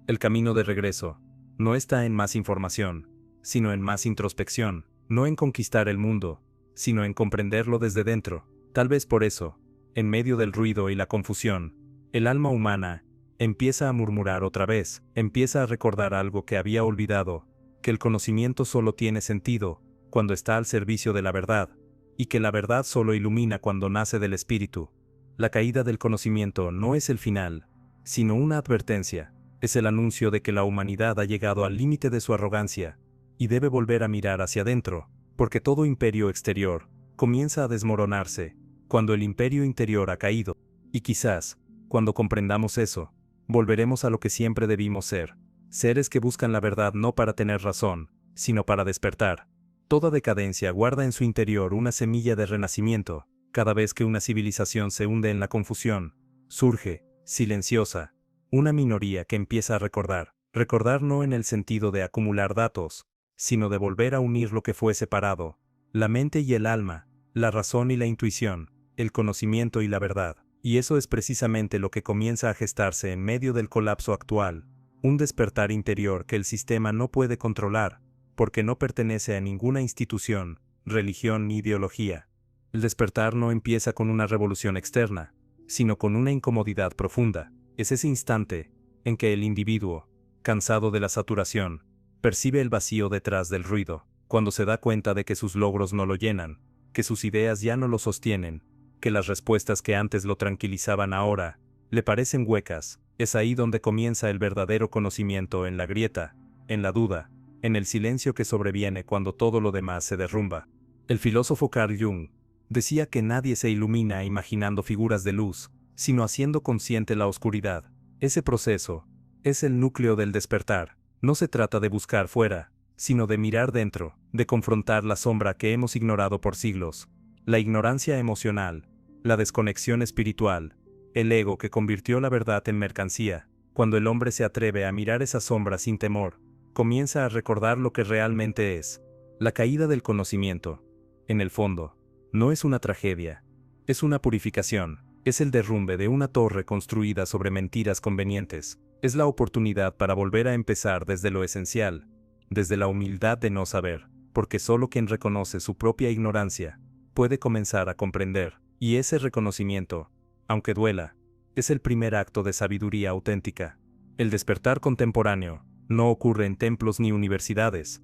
El camino de regreso no está en más información, sino en más introspección, no en conquistar el mundo, sino en comprenderlo desde dentro. Tal vez por eso, en medio del ruido y la confusión, el alma humana empieza a murmurar otra vez, empieza a recordar algo que había olvidado, que el conocimiento solo tiene sentido cuando está al servicio de la verdad, y que la verdad solo ilumina cuando nace del espíritu. La caída del conocimiento no es el final, sino una advertencia. Es el anuncio de que la humanidad ha llegado al límite de su arrogancia, y debe volver a mirar hacia adentro, porque todo imperio exterior comienza a desmoronarse cuando el imperio interior ha caído. Y quizás, cuando comprendamos eso, volveremos a lo que siempre debimos ser, seres que buscan la verdad no para tener razón, sino para despertar. Toda decadencia guarda en su interior una semilla de renacimiento. Cada vez que una civilización se hunde en la confusión, surge, silenciosa, una minoría que empieza a recordar. Recordar no en el sentido de acumular datos, sino de volver a unir lo que fue separado, la mente y el alma, la razón y la intuición, el conocimiento y la verdad. Y eso es precisamente lo que comienza a gestarse en medio del colapso actual, un despertar interior que el sistema no puede controlar, porque no pertenece a ninguna institución, religión ni ideología. El despertar no empieza con una revolución externa, sino con una incomodidad profunda. Es ese instante en que el individuo, cansado de la saturación, percibe el vacío detrás del ruido, cuando se da cuenta de que sus logros no lo llenan, que sus ideas ya no lo sostienen, que las respuestas que antes lo tranquilizaban ahora le parecen huecas. Es ahí donde comienza el verdadero conocimiento, en la grieta, en la duda, en el silencio que sobreviene cuando todo lo demás se derrumba. El filósofo Carl Jung decía que nadie se ilumina imaginando figuras de luz, sino haciendo consciente la oscuridad. Ese proceso es el núcleo del despertar. No se trata de buscar fuera, sino de mirar dentro, de confrontar la sombra que hemos ignorado por siglos. La ignorancia emocional, la desconexión espiritual, el ego que convirtió la verdad en mercancía. Cuando el hombre se atreve a mirar esa sombra sin temor, comienza a recordar lo que realmente es. La caída del conocimiento, en el fondo, no es una tragedia, es una purificación, es el derrumbe de una torre construida sobre mentiras convenientes, es la oportunidad para volver a empezar desde lo esencial, desde la humildad de no saber, porque solo quien reconoce su propia ignorancia puede comenzar a comprender, y ese reconocimiento, aunque duela, es el primer acto de sabiduría auténtica. El despertar contemporáneo no ocurre en templos ni universidades.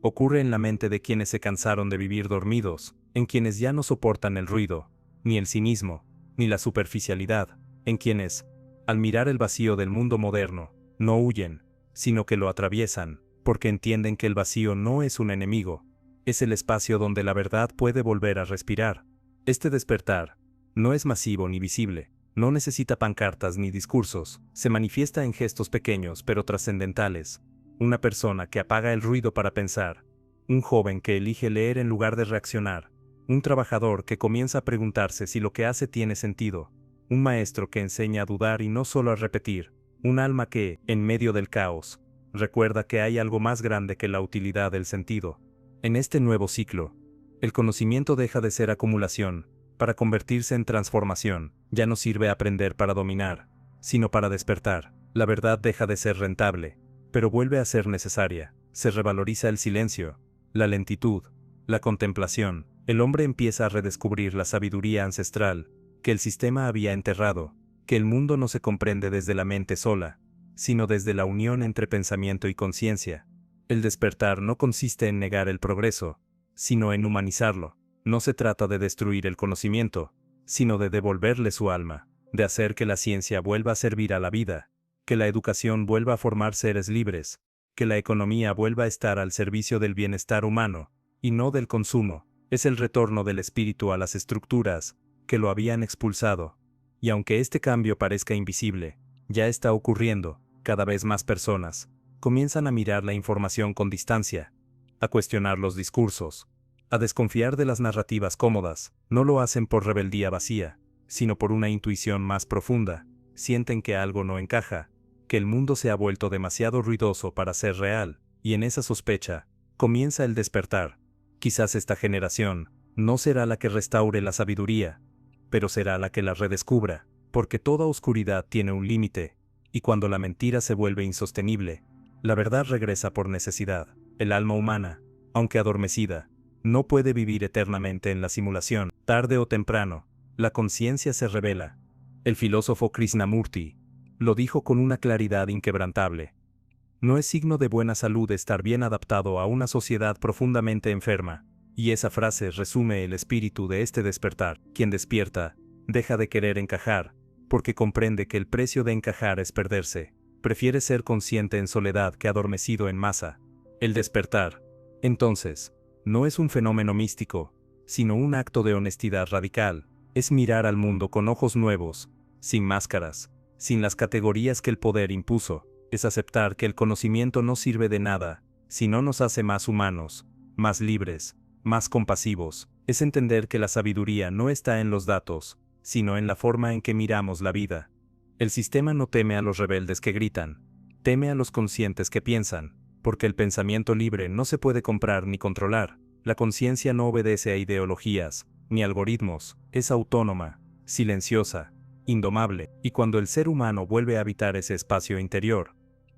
Ocurre en la mente de quienes se cansaron de vivir dormidos, en quienes ya no soportan el ruido, ni el cinismo, ni la superficialidad, en quienes, al mirar el vacío del mundo moderno, no huyen, sino que lo atraviesan, porque entienden que el vacío no es un enemigo, es el espacio donde la verdad puede volver a respirar. Este despertar no es masivo ni visible, No necesita pancartas ni discursos, se manifiesta en gestos pequeños pero trascendentales. Una persona que apaga el ruido para pensar. Un joven que elige leer en lugar de reaccionar. Un trabajador que comienza a preguntarse si lo que hace tiene sentido. Un maestro que enseña a dudar y no solo a repetir. Un alma que, en medio del caos, recuerda que hay algo más grande que la utilidad del sentido. En este nuevo ciclo, el conocimiento deja de ser acumulación, para convertirse en transformación. Ya no sirve aprender para dominar, sino para despertar. La verdad deja de ser rentable, pero vuelve a ser necesaria. Se revaloriza el silencio, la lentitud, la contemplación. El hombre empieza a redescubrir la sabiduría ancestral, que el sistema había enterrado, que el mundo no se comprende desde la mente sola, sino desde la unión entre pensamiento y conciencia. El despertar no consiste en negar el progreso, sino en humanizarlo. No se trata de destruir el conocimiento, sino de devolverle su alma, de hacer que la ciencia vuelva a servir a la vida, que la educación vuelva a formar seres libres, que la economía vuelva a estar al servicio del bienestar humano, y no del consumo. Es el retorno del espíritu a las estructuras que lo habían expulsado. Y aunque este cambio parezca invisible, ya está ocurriendo. Cada vez más personas comienzan a mirar la información con distancia, a cuestionar los discursos, a desconfiar de las narrativas cómodas. No lo hacen por rebeldía vacía, sino por una intuición más profunda. Sienten que algo no encaja, que el mundo se ha vuelto demasiado ruidoso para ser real, y en esa sospecha comienza el despertar. Quizás esta generación no será la que restaure la sabiduría, pero será la que la redescubra, porque toda oscuridad tiene un límite, y cuando la mentira se vuelve insostenible, la verdad regresa por necesidad. El alma humana, aunque adormecida, no puede vivir eternamente en la simulación. Tarde o temprano, la conciencia se revela. El filósofo Krishnamurti lo dijo con una claridad inquebrantable. No es signo de buena salud estar bien adaptado a una sociedad profundamente enferma, y esa frase resume el espíritu de este despertar. Quien despierta, deja de querer encajar, porque comprende que el precio de encajar es perderse. Prefiere ser consciente en soledad que adormecido en masa. El despertar, entonces, no es un fenómeno místico, sino un acto de honestidad radical. Es mirar al mundo con ojos nuevos, sin máscaras, sin las categorías que el poder impuso. Es aceptar que el conocimiento no sirve de nada, si no nos hace más humanos, más libres, más compasivos. Es entender que la sabiduría no está en los datos, sino en la forma en que miramos la vida. El sistema no teme a los rebeldes que gritan, teme a los conscientes que piensan, porque el pensamiento libre no se puede comprar ni controlar. La conciencia no obedece a ideologías, ni algoritmos, es autónoma, silenciosa, indomable, y cuando el ser humano vuelve a habitar ese espacio interior,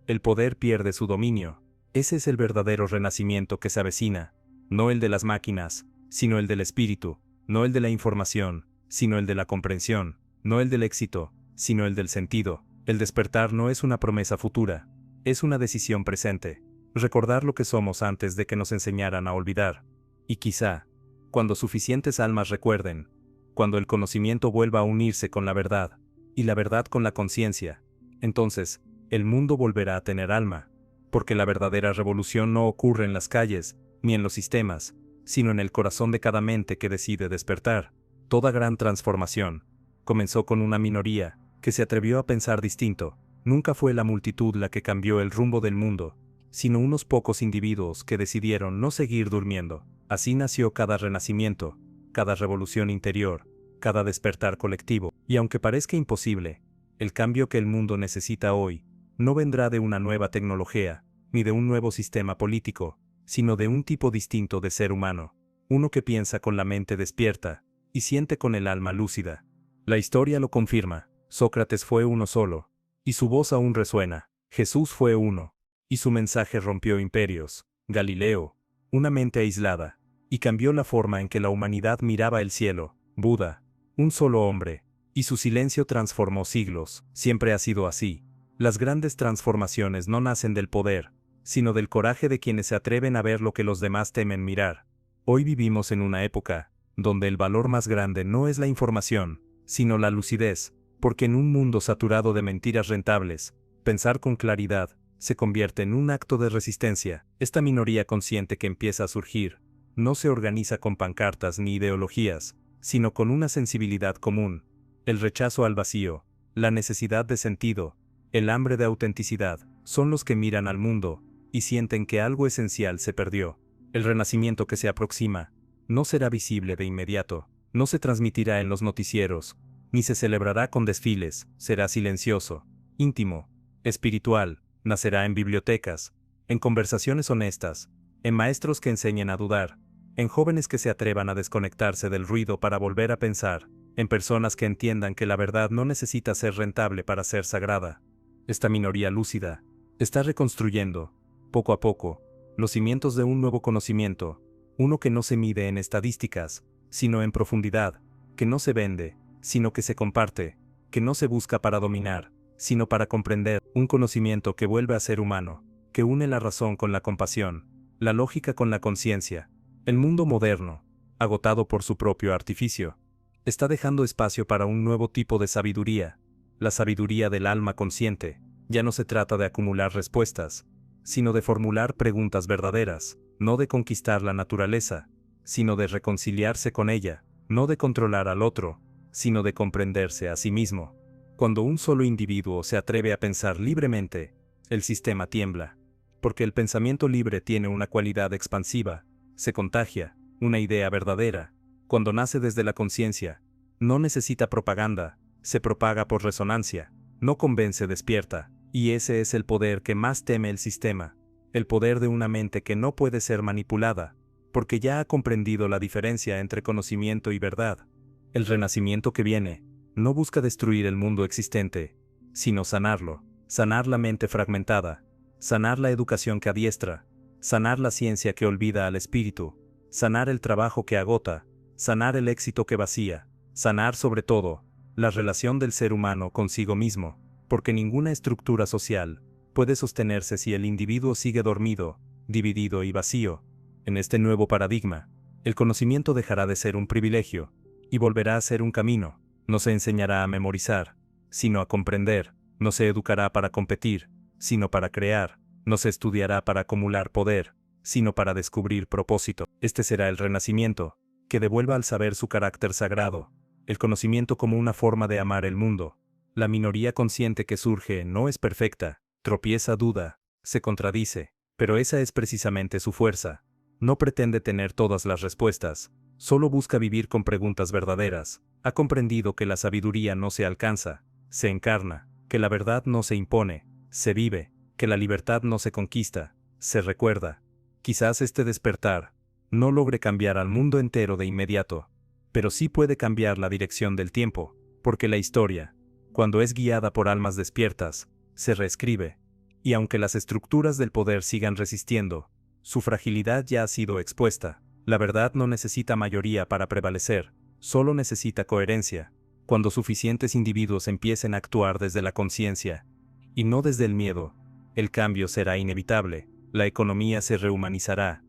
el poder pierde su dominio. Ese es el verdadero renacimiento que se avecina, no el de las máquinas, sino el del espíritu, no el de la información, sino el de la comprensión, no el del éxito, sino el del sentido. El despertar no es una promesa futura, es una decisión presente. Recordar lo que somos antes de que nos enseñaran a olvidar. Y quizá, cuando suficientes almas recuerden, cuando el conocimiento vuelva a unirse con la verdad, y la verdad con la conciencia, entonces, el mundo volverá a tener alma, porque la verdadera revolución no ocurre en las calles, ni en los sistemas, sino en el corazón de cada mente que decide despertar. Toda gran transformación comenzó con una minoría que se atrevió a pensar distinto. Nunca fue la multitud la que cambió el rumbo del mundo, sino unos pocos individuos que decidieron no seguir durmiendo. Así nació cada renacimiento, cada revolución interior, cada despertar colectivo. Y aunque parezca imposible, el cambio que el mundo necesita hoy no vendrá de una nueva tecnología, ni de un nuevo sistema político, sino de un tipo distinto de ser humano, uno que piensa con la mente despierta y siente con el alma lúcida. La historia lo confirma. Sócrates fue uno solo, y su voz aún resuena. Jesús fue uno, y su mensaje rompió imperios. Galileo, una mente aislada, y cambió la forma en que la humanidad miraba el cielo. Buda, un solo hombre, y su silencio transformó siglos. Siempre ha sido así. Las grandes transformaciones no nacen del poder, sino del coraje de quienes se atreven a ver lo que los demás temen mirar. Hoy vivimos en una época donde el valor más grande no es la información, sino la lucidez, porque en un mundo saturado de mentiras rentables, pensar con claridad se convierte en un acto de resistencia. Esta minoría consciente que empieza a surgir no se organiza con pancartas ni ideologías, sino con una sensibilidad común, El rechazo al vacío, la necesidad de sentido, el hambre de autenticidad, son los que miran al mundo y sienten que algo esencial se perdió. El renacimiento que se aproxima no será visible de inmediato, no se transmitirá en los noticieros, ni se celebrará con desfiles, será silencioso, íntimo, espiritual, nacerá en bibliotecas, en conversaciones honestas, en maestros que enseñen a dudar, en jóvenes que se atrevan a desconectarse del ruido para volver a pensar, en personas que entiendan que la verdad no necesita ser rentable para ser sagrada. Esta minoría lúcida está reconstruyendo, poco a poco, los cimientos de un nuevo conocimiento, uno que no se mide en estadísticas, sino en profundidad, que no se vende, sino que se comparte, que no se busca para dominar, sino para comprender, un conocimiento que vuelve a ser humano, que une la razón con la compasión, la lógica con la conciencia. El mundo moderno, agotado por su propio artificio, está dejando espacio para un nuevo tipo de sabiduría, la sabiduría del alma consciente. Ya no se trata de acumular respuestas, sino de formular preguntas verdaderas, no de conquistar la naturaleza, sino de reconciliarse con ella, no de controlar al otro, sino de comprenderse a sí mismo. Cuando un solo individuo se atreve a pensar libremente, el sistema tiembla, porque el pensamiento libre tiene una cualidad expansiva, se contagia, una idea verdadera, cuando nace desde la conciencia, no necesita propaganda, se propaga por resonancia, no convence, despierta, y ese es el poder que más teme el sistema, el poder de una mente que no puede ser manipulada, porque ya ha comprendido la diferencia entre conocimiento y verdad. El renacimiento que viene no busca destruir el mundo existente, sino sanarlo, sanar la mente fragmentada, sanar la educación que adiestra, sanar la ciencia que olvida al espíritu, sanar el trabajo que agota, sanar el éxito que vacía, sanar sobre todo la relación del ser humano consigo mismo, porque ninguna estructura social puede sostenerse si el individuo sigue dormido, dividido y vacío. En este nuevo paradigma, el conocimiento dejará de ser un privilegio y volverá a ser un camino. No se enseñará a memorizar, sino a comprender, no se educará para competir, sino para crear, no se estudiará para acumular poder, sino para descubrir propósito. Este será el renacimiento, que devuelva al saber su carácter sagrado, el conocimiento como una forma de amar el mundo. La minoría consciente que surge no es perfecta, tropieza, duda, se contradice, pero esa es precisamente su fuerza. No pretende tener todas las respuestas, solo busca vivir con preguntas verdaderas. Ha comprendido que la sabiduría no se alcanza, se encarna, que la verdad no se impone, se vive, que la libertad no se conquista, se recuerda. Quizás este despertar no logre cambiar al mundo entero de inmediato, pero sí puede cambiar la dirección del tiempo, porque la historia, cuando es guiada por almas despiertas, se reescribe, y aunque las estructuras del poder sigan resistiendo, su fragilidad ya ha sido expuesta. La verdad no necesita mayoría para prevalecer, solo necesita coherencia. Cuando suficientes individuos empiecen a actuar desde la conciencia, y no desde el miedo, el cambio será inevitable, la economía se rehumanizará,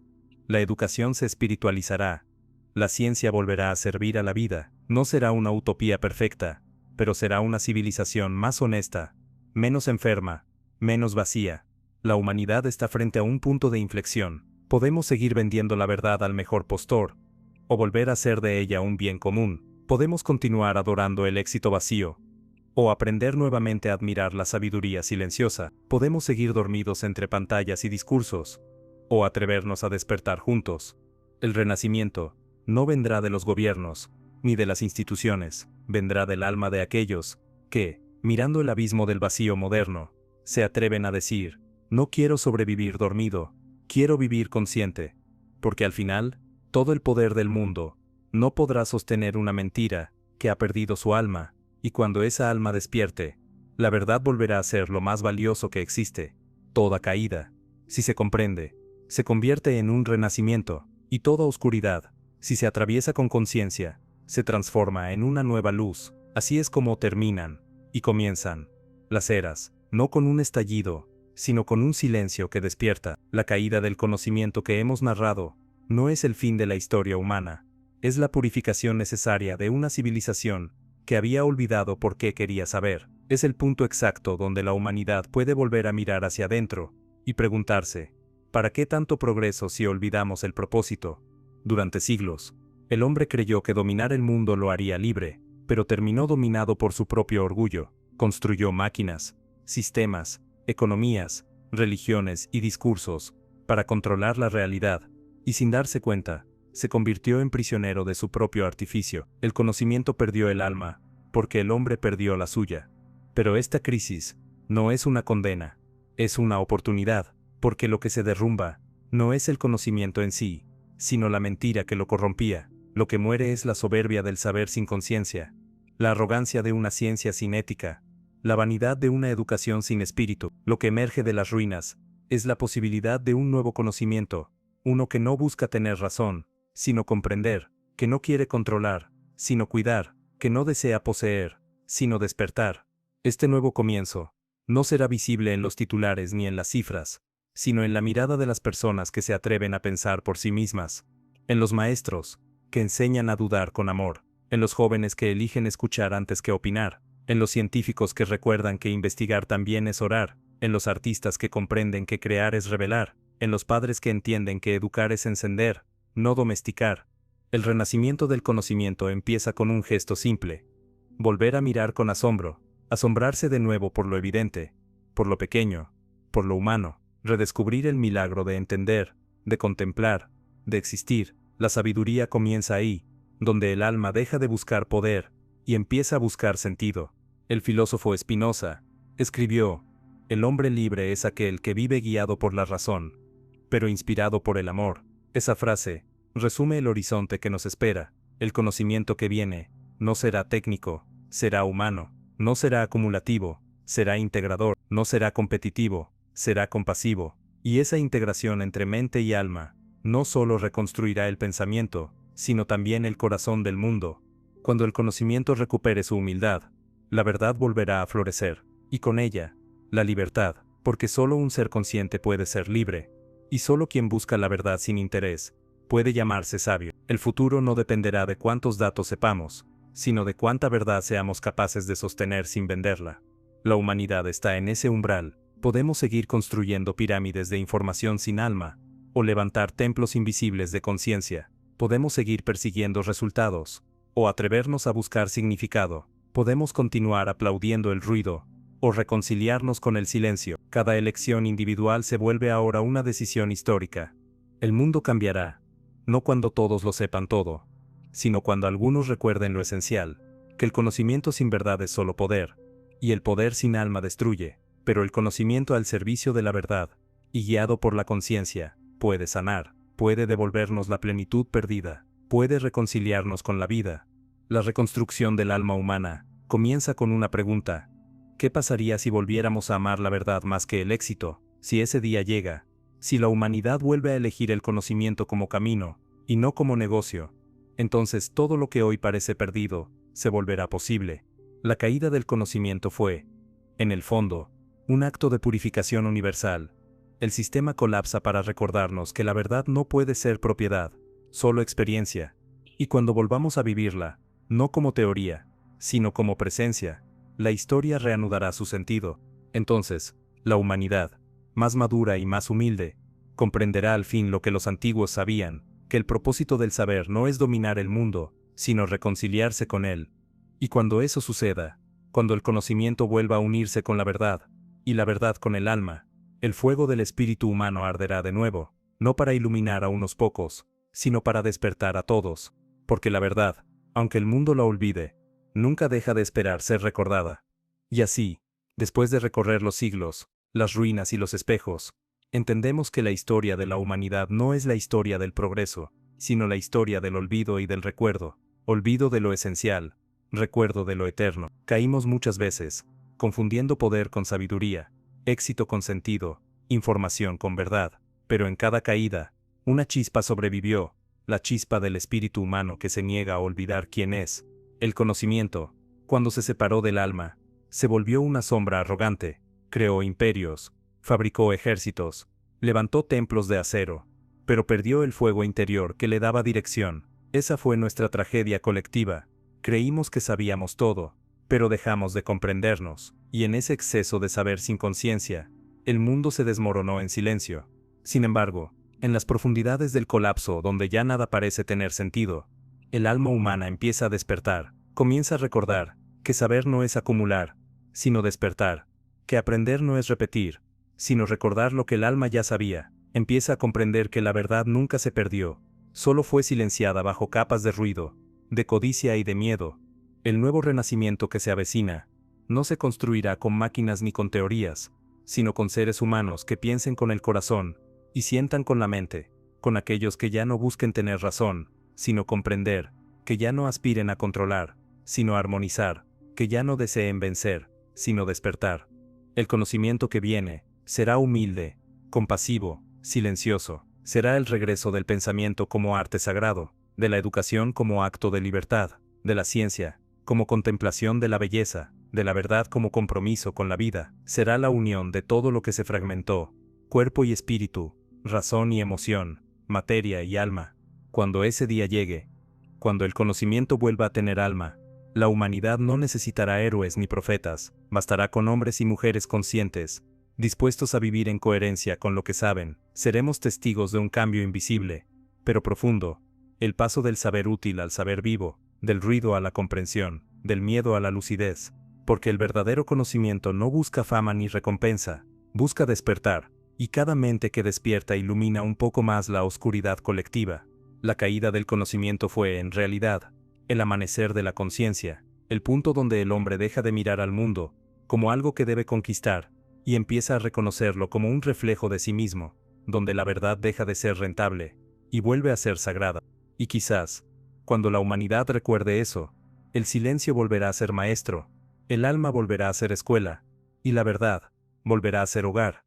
la educación se espiritualizará, la ciencia volverá a servir a la vida. No será una utopía perfecta, pero será una civilización más honesta, menos enferma, menos vacía. La humanidad está frente a un punto de inflexión. Podemos seguir vendiendo la verdad al mejor postor, o volver a hacer de ella un bien común. Podemos continuar adorando el éxito vacío, o aprender nuevamente a admirar la sabiduría silenciosa. Podemos seguir dormidos entre pantallas y discursos, o atrevernos a despertar juntos. El renacimiento no vendrá de los gobiernos, ni de las instituciones, vendrá del alma de aquellos que, mirando el abismo del vacío moderno, se atreven a decir: no quiero sobrevivir dormido, quiero vivir consciente, porque al final, todo el poder del mundo no podrá sostener una mentira que ha perdido su alma, y cuando esa alma despierte, la verdad volverá a ser lo más valioso que existe. Toda caída, si se comprende, se convierte en un renacimiento, y toda oscuridad, si se atraviesa con conciencia, se transforma en una nueva luz. Así es como terminan y comienzan las eras, no con un estallido, sino con un silencio que despierta. La caída del conocimiento que hemos narrado no es el fin de la historia humana, es la purificación necesaria de una civilización que había olvidado por qué quería saber. Es el punto exacto donde la humanidad puede volver a mirar hacia adentro y preguntarse: ¿para qué tanto progreso si olvidamos el propósito? Durante siglos, el hombre creyó que dominar el mundo lo haría libre, pero terminó dominado por su propio orgullo. Construyó máquinas, sistemas, economías, religiones y discursos para controlar la realidad, y sin darse cuenta, se convirtió en prisionero de su propio artificio. El conocimiento perdió el alma, porque el hombre perdió la suya. Pero esta crisis no es una condena, es una oportunidad, porque lo que se derrumba no es el conocimiento en sí, sino la mentira que lo corrompía. Lo que muere es la soberbia del saber sin conciencia, la arrogancia de una ciencia sin ética, la vanidad de una educación sin espíritu. Lo que emerge de las ruinas es la posibilidad de un nuevo conocimiento, uno que no busca tener razón, sino comprender, que no quiere controlar, sino cuidar, que no desea poseer, sino despertar. Este nuevo comienzo no será visible en los titulares ni en las cifras, sino en la mirada de las personas que se atreven a pensar por sí mismas, en los maestros, que enseñan a dudar con amor, en los jóvenes que eligen escuchar antes que opinar, en los científicos que recuerdan que investigar también es orar, en los artistas que comprenden que crear es revelar, en los padres que entienden que educar es encender, no domesticar. El renacimiento del conocimiento empieza con un gesto simple: volver a mirar con asombro, asombrarse de nuevo por lo evidente, por lo pequeño, por lo humano, redescubrir el milagro de entender, de contemplar, de existir. La sabiduría comienza ahí, donde el alma deja de buscar poder y empieza a buscar sentido. El filósofo Spinoza escribió: el hombre libre es aquel que vive guiado por la razón, pero inspirado por el amor. Esa frase resume el horizonte que nos espera. El conocimiento que viene no será técnico, será humano, no será acumulativo, será integrador, no será competitivo, será compasivo. Y esa integración entre mente y alma no solo reconstruirá el pensamiento, sino también el corazón del mundo. Cuando el conocimiento recupere su humildad, la verdad volverá a florecer, y con ella, la libertad, porque solo un ser consciente puede ser libre, y solo quien busca la verdad sin interés puede llamarse sabio. El futuro no dependerá de cuántos datos sepamos, sino de cuánta verdad seamos capaces de sostener sin venderla. La humanidad está en ese umbral. Podemos seguir construyendo pirámides de información sin alma, o levantar templos invisibles de conciencia. Podemos seguir persiguiendo resultados, o atrevernos a buscar significado. Podemos continuar aplaudiendo el ruido, o reconciliarnos con el silencio. Cada elección individual se vuelve ahora una decisión histórica. El mundo cambiará, no cuando todos lo sepan todo, sino cuando algunos recuerden lo esencial, que el conocimiento sin verdad es solo poder, y el poder sin alma destruye, pero el conocimiento al servicio de la verdad, y guiado por la conciencia, puede sanar, puede devolvernos la plenitud perdida, puede reconciliarnos con la vida. La reconstrucción del alma humana comienza con una pregunta: ¿qué pasaría si volviéramos a amar la verdad más que el éxito? Si ese día llega, si la humanidad vuelve a elegir el conocimiento como camino, y no como negocio, entonces todo lo que hoy parece perdido, se volverá posible. La caída del conocimiento fue, en el fondo, un acto de purificación universal. El sistema colapsa para recordarnos que la verdad no puede ser propiedad, solo experiencia. Y cuando volvamos a vivirla, no como teoría, sino como presencia, la historia reanudará su sentido. Entonces, la humanidad, más madura y más humilde, comprenderá al fin lo que los antiguos sabían, que el propósito del saber no es dominar el mundo, sino reconciliarse con él. Y cuando eso suceda, cuando el conocimiento vuelva a unirse con la verdad, y la verdad con el alma, el fuego del espíritu humano arderá de nuevo, no para iluminar a unos pocos, sino para despertar a todos, porque la verdad, aunque el mundo la olvide, nunca deja de esperar ser recordada. Y así, después de recorrer los siglos, las ruinas y los espejos, entendemos que la historia de la humanidad no es la historia del progreso, sino la historia del olvido y del recuerdo, olvido de lo esencial, recuerdo de lo eterno. Caímos muchas veces, confundiendo poder con sabiduría, éxito con sentido, información con verdad, pero en cada caída, una chispa sobrevivió, la chispa del espíritu humano que se niega a olvidar quién es. El conocimiento, cuando se separó del alma, se volvió una sombra arrogante, creó imperios, fabricó ejércitos, levantó templos de acero, pero perdió el fuego interior que le daba dirección. Esa fue nuestra tragedia colectiva. Creímos que sabíamos todo, pero dejamos de comprendernos, y en ese exceso de saber sin conciencia, el mundo se desmoronó en silencio. Sin embargo, en las profundidades del colapso donde ya nada parece tener sentido, el alma humana empieza a despertar, Comienza a recordar que saber no es acumular, sino despertar, que aprender no es repetir, sino recordar lo que el alma ya sabía. Empieza a comprender que la verdad nunca se perdió, solo fue silenciada bajo capas de ruido, de codicia y de miedo. El nuevo renacimiento que se avecina no se construirá con máquinas ni con teorías, sino con seres humanos que piensen con el corazón y sientan con la mente, con aquellos que ya no busquen tener razón, sino comprender, que ya no aspiren a controlar, sino armonizar, que ya no deseen vencer, sino despertar. El conocimiento que viene será humilde, compasivo, silencioso. Será el regreso del pensamiento como arte sagrado, de la educación como acto de libertad, de la ciencia como contemplación de la belleza, de la verdad como compromiso con la vida. Será la unión de todo lo que se fragmentó, cuerpo y espíritu, razón y emoción, materia y alma. Cuando ese día llegue, cuando el conocimiento vuelva a tener alma, la humanidad no necesitará héroes ni profetas, bastará con hombres y mujeres conscientes, dispuestos a vivir en coherencia con lo que saben. Seremos testigos de un cambio invisible, pero profundo, el paso del saber útil al saber vivo, del ruido a la comprensión, del miedo a la lucidez, porque el verdadero conocimiento no busca fama ni recompensa, busca despertar, y cada mente que despierta ilumina un poco más la oscuridad colectiva. La caída del conocimiento fue, en realidad, el amanecer de la conciencia, el punto donde el hombre deja de mirar al mundo como algo que debe conquistar, y empieza a reconocerlo como un reflejo de sí mismo, donde la verdad deja de ser rentable, y vuelve a ser sagrada. Y quizás, cuando la humanidad recuerde eso, el silencio volverá a ser maestro, el alma volverá a ser escuela, y la verdad volverá a ser hogar.